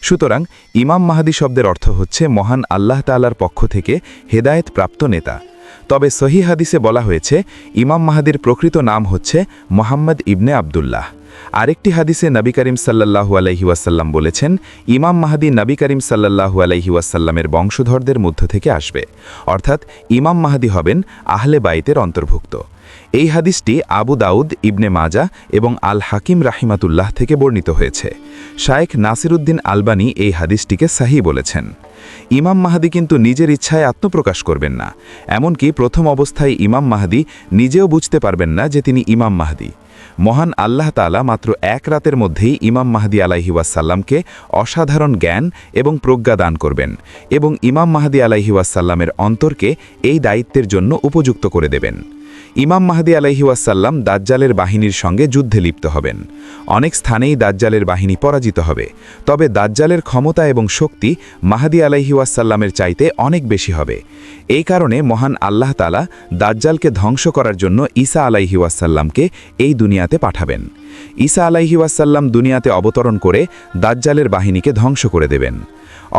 সুতরাং ইমাম মাহদী শব্দের অর্থ হচ্ছে মহান আল্লাহ তাআলার পক্ষ থেকে হেদায়েত প্রাপ্ত নেতা। তবে সহিহ হাদিসে বলা হয়েছে ইমাম মাহদীর প্রকৃত নাম হচ্ছে মুহাম্মদ ইবনে আব্দুল্লাহ। আরেকটি হাদিসে নবী করিম সাল্লাল্লাহু আলাইহি ওয়াসাল্লাম বলেছেন ইমাম মাহদী নবী করিম সাল্লাল্লাহু আলাইহি ওয়াসাল্লামের বংশধরদের মধ্য থেকে আসবে, অর্থাৎ ইমাম মাহদী হবেন আহলে বাইতের অন্তর্ভুক্ত। এই হাদিসটি আবু দাউদ, ইবনে মাজা এবং আল হাকিম রাহিমাতুল্লাহ থেকে বর্ণিত হয়েছে। শায়েখ নাসিরুদ্দিন আলবানী এই হাদিসটিকে সহিহ বলেছেন। ইমাম মাহদী কিন্তু নিজের ইচ্ছায় আত্মপ্রকাশ করবেন না, এমনকি প্রথম অবস্থায় ইমাম মাহদী নিজেও বুঝতে পারবেন না যে তিনি ইমাম মাহদী। মহান আল্লাহ তাআলা মাত্র 1 রাতের মধ্যেই ইমাম মাহদী আলাইহি ওয়াসাল্লামকে অসাধারণ জ্ঞান এবং প্রজ্ঞা দান করবেন এবং ইমাম মাহদী আলাইহি ওয়াসাল্লামের অন্তরকে এই দায়িত্বের জন্য উপযুক্ত করে দেবেন। ইমাম মাহদী আলাইহি ওয়াসাল্লাম দাজ্জালের বাহিনীর সঙ্গে যুদ্ধে লিপ্ত হবেন। অনেক স্থানেই দাজ্জালের বাহিনী পরাজিত হবে, তবে দাজ্জালের ক্ষমতা এবং শক্তি মাহদী আলাইহি ওয়াসাল্লামের চাইতে অনেক বেশি হবে। এই কারণে মহান আল্লাহ তাআলা দাজ্জালকে ধ্বংস করার জন্য ঈসা আলাইহি ওয়াসাল্লামকে এই দুনিয়াতে পাঠাবেন। ঈসা আলাইহি ওয়াসাল্লাম দুনিয়াতে অবতরণ করে দাজ্জালের বাহিনীকে ধ্বংস করে দেবেন।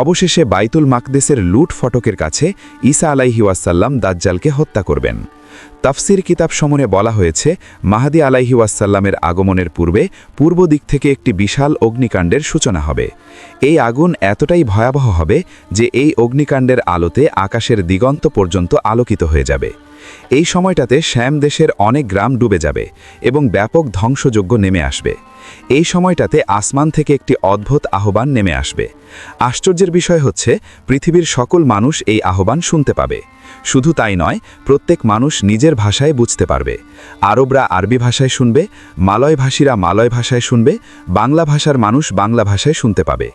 অবশেষে বাইতুল মাকদেসের লুট ফটকের কাছে ঈসা আলাইহি ওয়াসাল্লাম দাজ্জালকে হত্যা করবেন। তাফসির কিতাব সমূহে বলা হয়েছে মাহদী আলাইহি ওয়াসাল্লামের আগমনের পূর্বে পূর্ব দিক থেকে একটি বিশাল অগ্নিকাণ্ডের সূচনা হবে। এই আগুন এতটাই ভয়াবহ হবে যে এই অগ্নিকাণ্ডের আলোতে আকাশের দিগন্ত পর্যন্ত আলোকিত হয়ে যাবে। এই সময়টাতে শ্যাম দেশের অনেক গ্রাম ডুবে যাবে এবং ব্যাপক ধ্বংসযজ্ঞ নেমে আসবে। এই সময়টাতে আসমান থেকে একটি অদ্ভুত আহ্বান নেমে আসবে। আশ্চর্যের বিষয় হচ্ছে পৃথিবীর সকল মানুষ এই আহ্বান শুনতে পাবে। শুধু তাই নয়, প্রত্যেক মানুষ নিজের ভাষায় বুঝতে পারবে। আরবরা আরবি ভাষায় শুনবে, মালয়ভাষীরা মালয় ভাষায় শুনবে, বাংলা ভাষার মানুষ বাংলা ভাষায় শুনতে পাবে।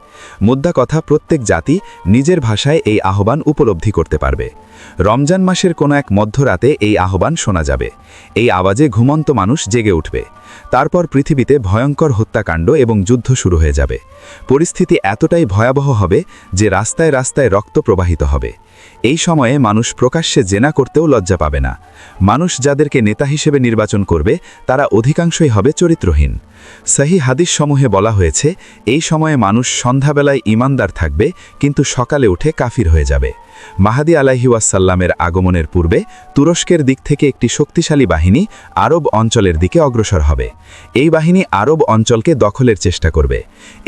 মুদ্রা কথা, প্রত্যেক জাতি নিজের ভাষায় এই আহ্বান উপলব্ধি করতে পারবে। রমজান মাসের কোনো এক মধ্যরাতে এই আহ্বান শোনা যাবে। এই আওয়াজে ঘুমন্ত মানুষ জেগে উঠবে। তারপর পৃথিবীতে ভয়ঙ্কর হত্যাকাণ্ড এবং যুদ্ধ শুরু হয়ে যাবে। পরিস্থিতি এতটাই ভয়াবহ হবে যে রাস্তায় রাস্তায় রক্ত প্রবাহিত হবে। এই সময়ে মানুষ প্রকাশ্যে জেনা করতেও লজ্জা পাবে না। মানুষ যাদেরকে নেতা হিসেবে নির্বাচন করবে তারা অধিকাংশই হবে চরিত্রহীন। সহিহ হাদিস সমূহে বলা হয়েছে এই সময়ে মানুষ সন্ধ্যাবেলায় ঈমানদার থাকবে কিন্তু সকালে উঠে কাফির হয়ে যাবে। মাহদী আলাইহি ওয়াসাল্লামের আগমনের পূর্বে তুরস্কের দিক থেকে একটি শক্তিশালী বাহিনী আরব অঞ্চলের দিকে অগ্রসর হবে। এই বাহিনী আরব অঞ্চলকে দখলের চেষ্টা করবে।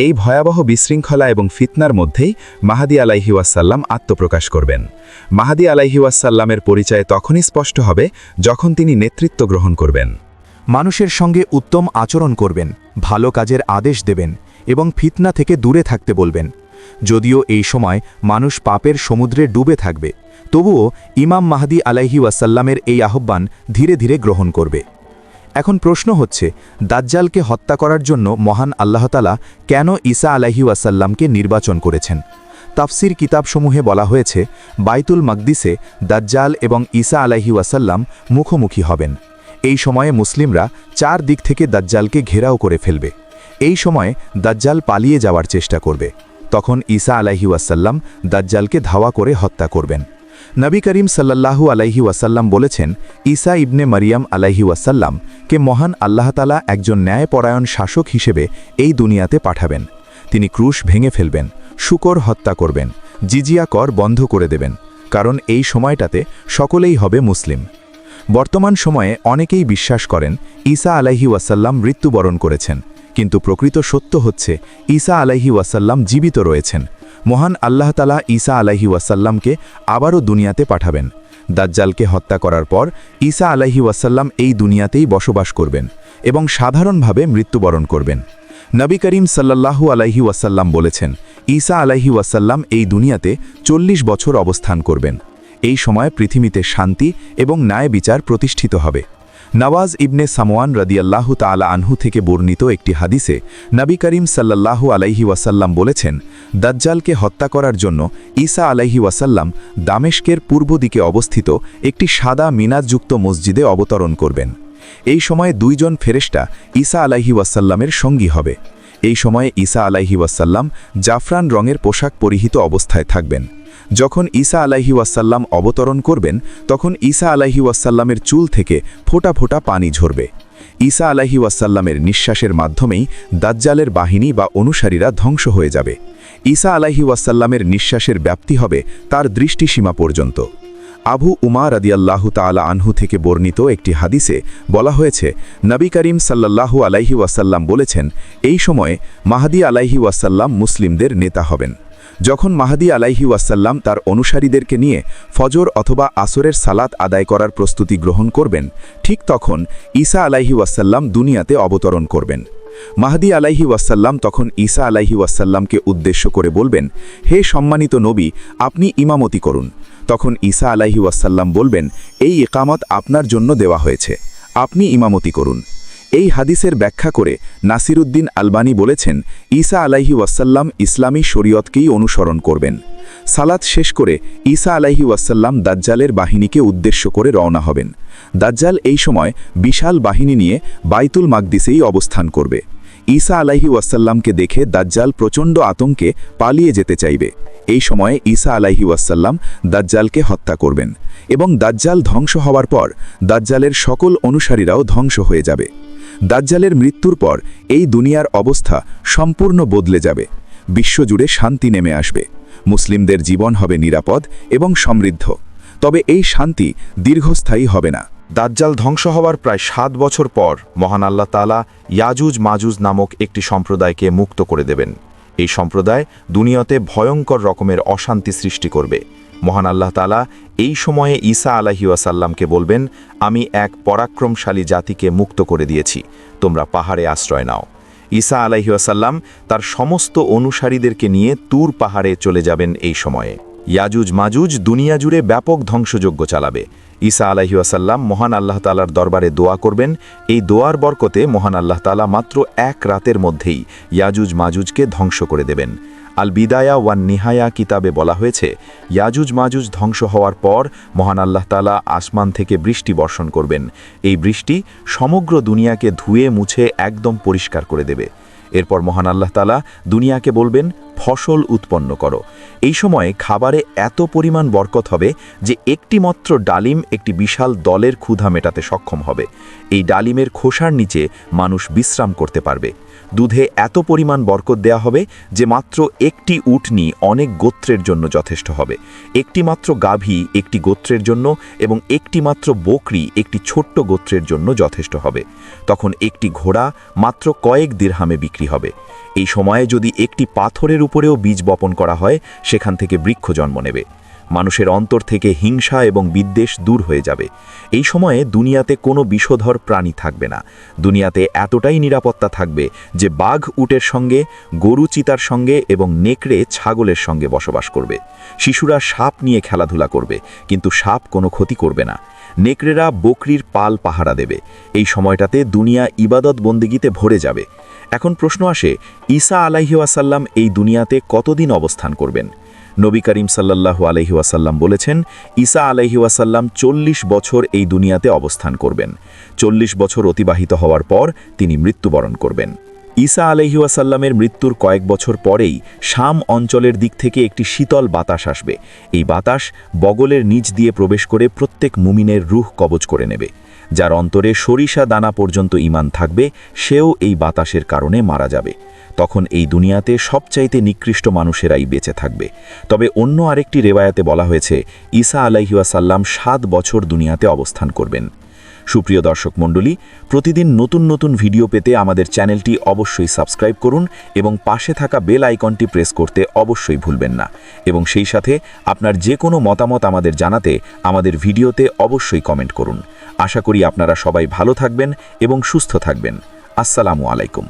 এই ভয়াবহ বিশৃঙ্খলা এবং ফিতনার মধ্যেই মাহদী আলাইহি ওয়াসাল্লাম আত্মপ্রকাশ করবেন। মাহদী আলাইহি ওয়াসাল্লামের পরিচয় তখনই স্পষ্ট হবে যখন তিনি নেতৃত্ব গ্রহণ করবেন। মানুষের সঙ্গে উত্তম আচরণ করবেন, ভালো কাজের আদেশ দেবেন এবং ফিতনা থেকে দূরে থাকতে বলবেন। যদিও এই সময় মানুষ পাপের সমুদ্রে ডুবে থাকবে, তবুও ইমাম মাহদী আলাইহি ওয়াসাল্লামের এই আহ্বান ধীরে ধীরে গ্রহণ করবে। এখন প্রশ্ন হচ্ছে, দাজ্জালকে হত্যা করার জন্য মহান আল্লাহ তাআলা কেন ঈসা আলাইহি ওয়াসাল্লামকে নির্বাচন করেছেন? তাফসির কিতাবসমূহে বলা হয়েছে বাইতুল মাকদিসে দাজ্জাল এবং ঈসা আলাইহি ওয়াসাল্লাম মুখোমুখি হবেন। এই সময়ে মুসলিমরা 4 দিক থেকে দাজ্জালকে ঘেরাও করে ফেলবে। এই সময় দাজ্জাল পালিয়ে যাওয়ার চেষ্টা করবে। তখন ঈসা আলাইহি ওয়াসাল্লাম দাজ্জালকে ধাওয়া করে হত্যা করবেন। নবী করিম সাল্লাল্লাহু আলাইহি ওয়াসাল্লাম বলেছেন, ঈসা ইবনে মারিয়াম আলাইহি ওয়াসাল্লাম কে মহান আল্লাহ তাআলা একজন ন্যায়পরায়ণ শাসক হিসেবে এই দুনিয়াতে পাঠাবেন। তিনি ক্রুশ ভেঙে ফেলবেন, শূকর হত্যা করবেন, জিজিয়া কর বন্ধ করে দেবেন, কারণ এই সময়টাতে সকলেই হবে মুসলিম। বর্তমান সময়ে অনেকেই বিশ্বাস করেন ঈসা আলাইহি ওয়াসাল্লাম মৃত্যুবরণ করেছেন, কিন্তু প্রকৃত সত্য হচ্ছে ঈসা আলাইহি ওয়াসাল্লাম জীবিত রয়েছেন। মহান আল্লাহ তাআলা ঈসা আলাইহি ওয়াসাল্লামকে আবারও দুনিয়াতে পাঠাবেন। দাজ্জালকে হত্যা করার পর ঈসা আলাইহি ওয়াসাল্লাম এই দুনিয়াতেই বসবাস করবেন এবং সাধারণভাবে মৃত্যুবরণ করবেন। নবী করিম সাল্লাল্লাহু আলাইহি ওয়াসাল্লাম বলেছেন, ঈসা আলাইহি ওয়াসাল্লাম এই দুনিয়াতে 40 বছর অবস্থান করবেন। এই সময় পৃথিবীতে শান্তি এবং ন্যায় বিচার প্রতিষ্ঠিত হবে। নওয়াজ ইবনে সামওয়ান রাদিয়াল্লাহু তাআলা আনহু থেকে বর্ণিত একটি হাদিসে নবী করিম সাল্লাল্লাহু আলাইহি ওয়াসাল্লাম বলেছেন, দাজ্জালকে হত্যা করার জন্য ঈসা আলাইহি ওয়াসাল্লাম দামেস্কের পূর্ব দিকে অবস্থিত একটি সাদা মিনারযুক্ত মসজিদে অবতরণ করবেন। এই সময় 2 জন ফেরেশতা ঈসা আলাইহি ওয়াসাল্লামের সঙ্গী হবে। এই সময় ঈসা আলাইহি ওয়াসাল্লাম জাফরান রঙের পোশাক পরিহিত অবস্থায় থাকবেন। যখন ঈসা আলাইহি ওয়াসাল্লাম অবতরণ করবেন, তখন ঈসা আলাইহি ওয়াসাল্লামের চুল থেকে ফোঁটা ফোঁটা পানি ঝরবে। ঈসা আলাইহি ওয়াসাল্লামের নিঃশ্বাসের মাধ্যমেই দাজ্জালের বাহিনী বা অনুসারীরা ধ্বংস হয়ে যাবে। ঈসা আলাইহি ওয়াসাল্লামের নিঃশ্বাসের ব্যাপ্তি হবে তার দৃষ্টিসীমা পর্যন্ত। আবু উমার রাদিয়াল্লাহু তাআলা আনহু থেকে বর্ণিত একটি হাদিসে বলা হয়েছে, নবী করিম সাল্লাল্লাহু আলাইহি ওয়াসাল্লাম বলেছেন, এই সময়ে মাহদী আলাইহি ওয়াসাল্লাম মুসলিমদের নেতা হবেন। যখন মাহদী আলাইহি ওয়াসাল্লাম তার অনুসারীদেরকে নিয়ে ফজর অথবা আসরের সালাত আদায় করার প্রস্তুতি গ্রহণ করবেন, ঠিক তখন ঈসা আলাইহি ওয়াসাল্লাম দুনিয়াতে অবতরণ করবেন। মাহদী আলাইহি ওয়াসাল্লাম তখন ঈসা আলাইহি ওয়াসাল্লামকে উদ্দেশ্য করে বলবেন, হে সম্মানিত নবী, আপনি ইমামতি করুন। তখন ঈসা আলাইহি ওয়াসাল্লাম বলবেন, এই ইকামত আপনার জন্য দেওয়া হয়েছে, আপনি ইমামতি করুন। এই হাদিসের ব্যাখ্যা করে নাসিরুদ্দিন আলবানী বলেছেন, ঈসা আলাইহি ওয়াসাল্লাম ইসলামী শরীয়তকেই অনুসরণ করবেন। সালাত শেষ করে ঈসা আলাইহি ওয়াসাল্লাম দাজ্জালের বাহিনীকে উদ্দেশ্য করে রওনা হবেন। দাজ্জাল এই সময় বিশাল বাহিনী নিয়ে বাইতুল মাকদিসেই অবস্থান করবে। ঈসা আলাইহি ওয়াসাল্লামকে দেখে দাজ্জাল প্রচণ্ড আতঙ্কে পালিয়ে যেতে চাইবে। এই সময়ে ঈসা আলাইহি ওয়াসাল্লাম দাজ্জালকে হত্যা করবেন এবং দাজ্জাল ধ্বংস হওয়ার পর দাজ্জালের সকল অনুসারীরাও ধ্বংস হয়ে যাবে। দাজ্জালের মৃত্যুর পর এই দুনিয়ার অবস্থা সম্পূর্ণ বদলে যাবে। বিশ্বজুড়ে শান্তি নেমে আসবে। মুসলিমদের জীবন হবে নিরাপদ এবং সমৃদ্ধ। তবে এই শান্তি দীর্ঘস্থায়ী হবে না। দাজ্জাল ধ্বংস হওয়ার প্রায় 7 বছর পর মহান আল্লাহ তাআলা ইয়াজুজ মাজুজ নামক একটি সম্প্রদায়কে মুক্ত করে দেবেন। এই সম্প্রদায় দুনিয়াতে ভয়ঙ্কর রকমের অশান্তি সৃষ্টি করবে। মহান আল্লাহ তাআলা এই সময়ে ঈসা আলাইহি ওয়াসাল্লামকে বলবেন, আমি এক পরাক্রমশালী জাতিকে মুক্ত করে দিয়েছি, তোমরা পাহাড়ে আশ্রয় নাও। ঈসা আলাইহি ওয়াসাল্লাম তার সমস্ত অনুসারীদেরকে নিয়ে তুর পাহাড়ে চলে যাবেন। এই সময়ে ইয়াজুজ মাজুজ দুনিয়া জুড়ে ব্যাপক ধ্বংসযজ্ঞ চালাবে। ঈসা আলাইহি ওয়াসাল্লাম মহান আল্লাহ তাআলার দরবারে দোয়া করবেন। এই দোয়ার বরকতে মহান আল্লাহ তাআলা মাত্র 1 রাতের মধ্যেই ইয়াজুজ মাজুজকে ধ্বংস করে দেবেন। আল বিদায়া ওয়ান নিহায়া কিতাবে বলা হয়েছে, ইয়াজুজ মাজুজ ধ্বংস হওয়ার পর মহান আল্লাহ তাআলা আসমান থেকে বৃষ্টি বর্ষণ করবেন। এই বৃষ্টি সমগ্র দুনিয়াকে ধুয়ে মুছে একদম পরিষ্কার করে দেবে। এরপর মহান আল্লাহ তাআলা দুনিয়াকে বলবেন, ফসল উৎপন্ন করো। এই সময়ে খাবারে এত পরিমাণ বরকত হবে যে একটি মাত্র ডালিম একটি বিশাল দলের ক্ষুধা মেটাতে সক্ষম হবে। এই ডালিমের খোসার নিচে মানুষ বিশ্রাম করতে পারবে। দুধে এত পরিমাণ বরকত দেয়া হবে যে মাত্র একটি উটনি অনেক গোত্রের জন্য যথেষ্ট হবে। একটি মাত্র গাভী একটি গোত্রের জন্য এবং একটি মাত্র বকরি একটি ছোট্ট গোত্রের জন্য যথেষ্ট হবে। তখন একটি ঘোড়া মাত্র কয়েক দিরহামে বিক্রি হবে। এই সময়ে যদি একটি পাথরের উপরেও বীজ বপন করা হয়, সেখান থেকে বৃক্ষ জন্ম নেবে। মানুষের অন্তর থেকে হিংসা এবং বিদ্বেষ দূর হয়ে যাবে। এই সময়ে দুনিয়াতে কোনো বিষধর প্রাণী থাকবে না। দুনিয়াতে এতটাই নিরাপত্তা থাকবে যে বাঘ উটের সঙ্গে, গরু চিতার সঙ্গে এবং নেকড়ে ছাগলের সঙ্গে বসবাস করবে। শিশুরা সাপ নিয়ে খেলাধুলা করবে, কিন্তু সাপ কোনো ক্ষতি করবে না। নেকড়েরা বকরির পাল পাহারা দেবে। এই সময়টাতে দুনিয়া ইবাদত বন্দেগীতে ভরে যাবে। এখন প্রশ্ন আসে, ঈসা আলাইহি ওয়াসাল্লাম এই দুনিয়াতে কতদিন অবস্থান করবেন? নবী করিম সাল্লাল্লাহু আলাইহি ওয়াসাল্লাম বলেছেন, ঈসা আলাইহি ওয়াসাল্লাম 40 বছর এই দুনিয়াতে অবস্থান করবেন। 40 বছর অতিবাহিত হওয়ার পর তিনি মৃত্যুবরণ করবেন। ঈসা আলাইহিওয়াসাল্লামের মৃত্যুর কয়েক বছর পরেই শাম অঞ্চলের দিক থেকে একটি শীতল বাতাস আসবে। এই বাতাস বগলের নিচ দিয়ে প্রবেশ করে প্রত্যেক মুমিনের রূহ কবজ করে নেবে। যার অন্তরে সরিষা দানা পর্যন্ত ঈমান থাকবে, সেও এই বাতাসের কারণে মারা যাবে। তখন এই দুনিয়াতে সবচাইতে নিকৃষ্ট মানুষেরাই বেঁচে থাকবে। তবে অন্য আরেকটি রেওয়ায়াতে বলা হয়েছে ঈসা আলাইহিওয়াসাল্লাম 7 বছর দুনিয়াতে অবস্থান করবেন। সুপ্রিয় দর্শক মণ্ডলী, প্রতিদিন নতুন নতুন ভিডিও পেতে আমাদের চ্যানেলটি অবশ্যই সাবস্ক্রাইব করুন এবং পাশে থাকা বেল আইকনটি প্রেস করতে অবশ্যই ভুলবেন না। এবং সেই সাথে আপনার যে কোনো মতামত আমাদের জানাতে আমাদের ভিডিওতে অবশ্যই কমেন্ট করুন। আশা করি আপনারা সবাই ভালো থাকবেন এবং সুস্থ থাকবেন। আসসালামু আলাইকুম।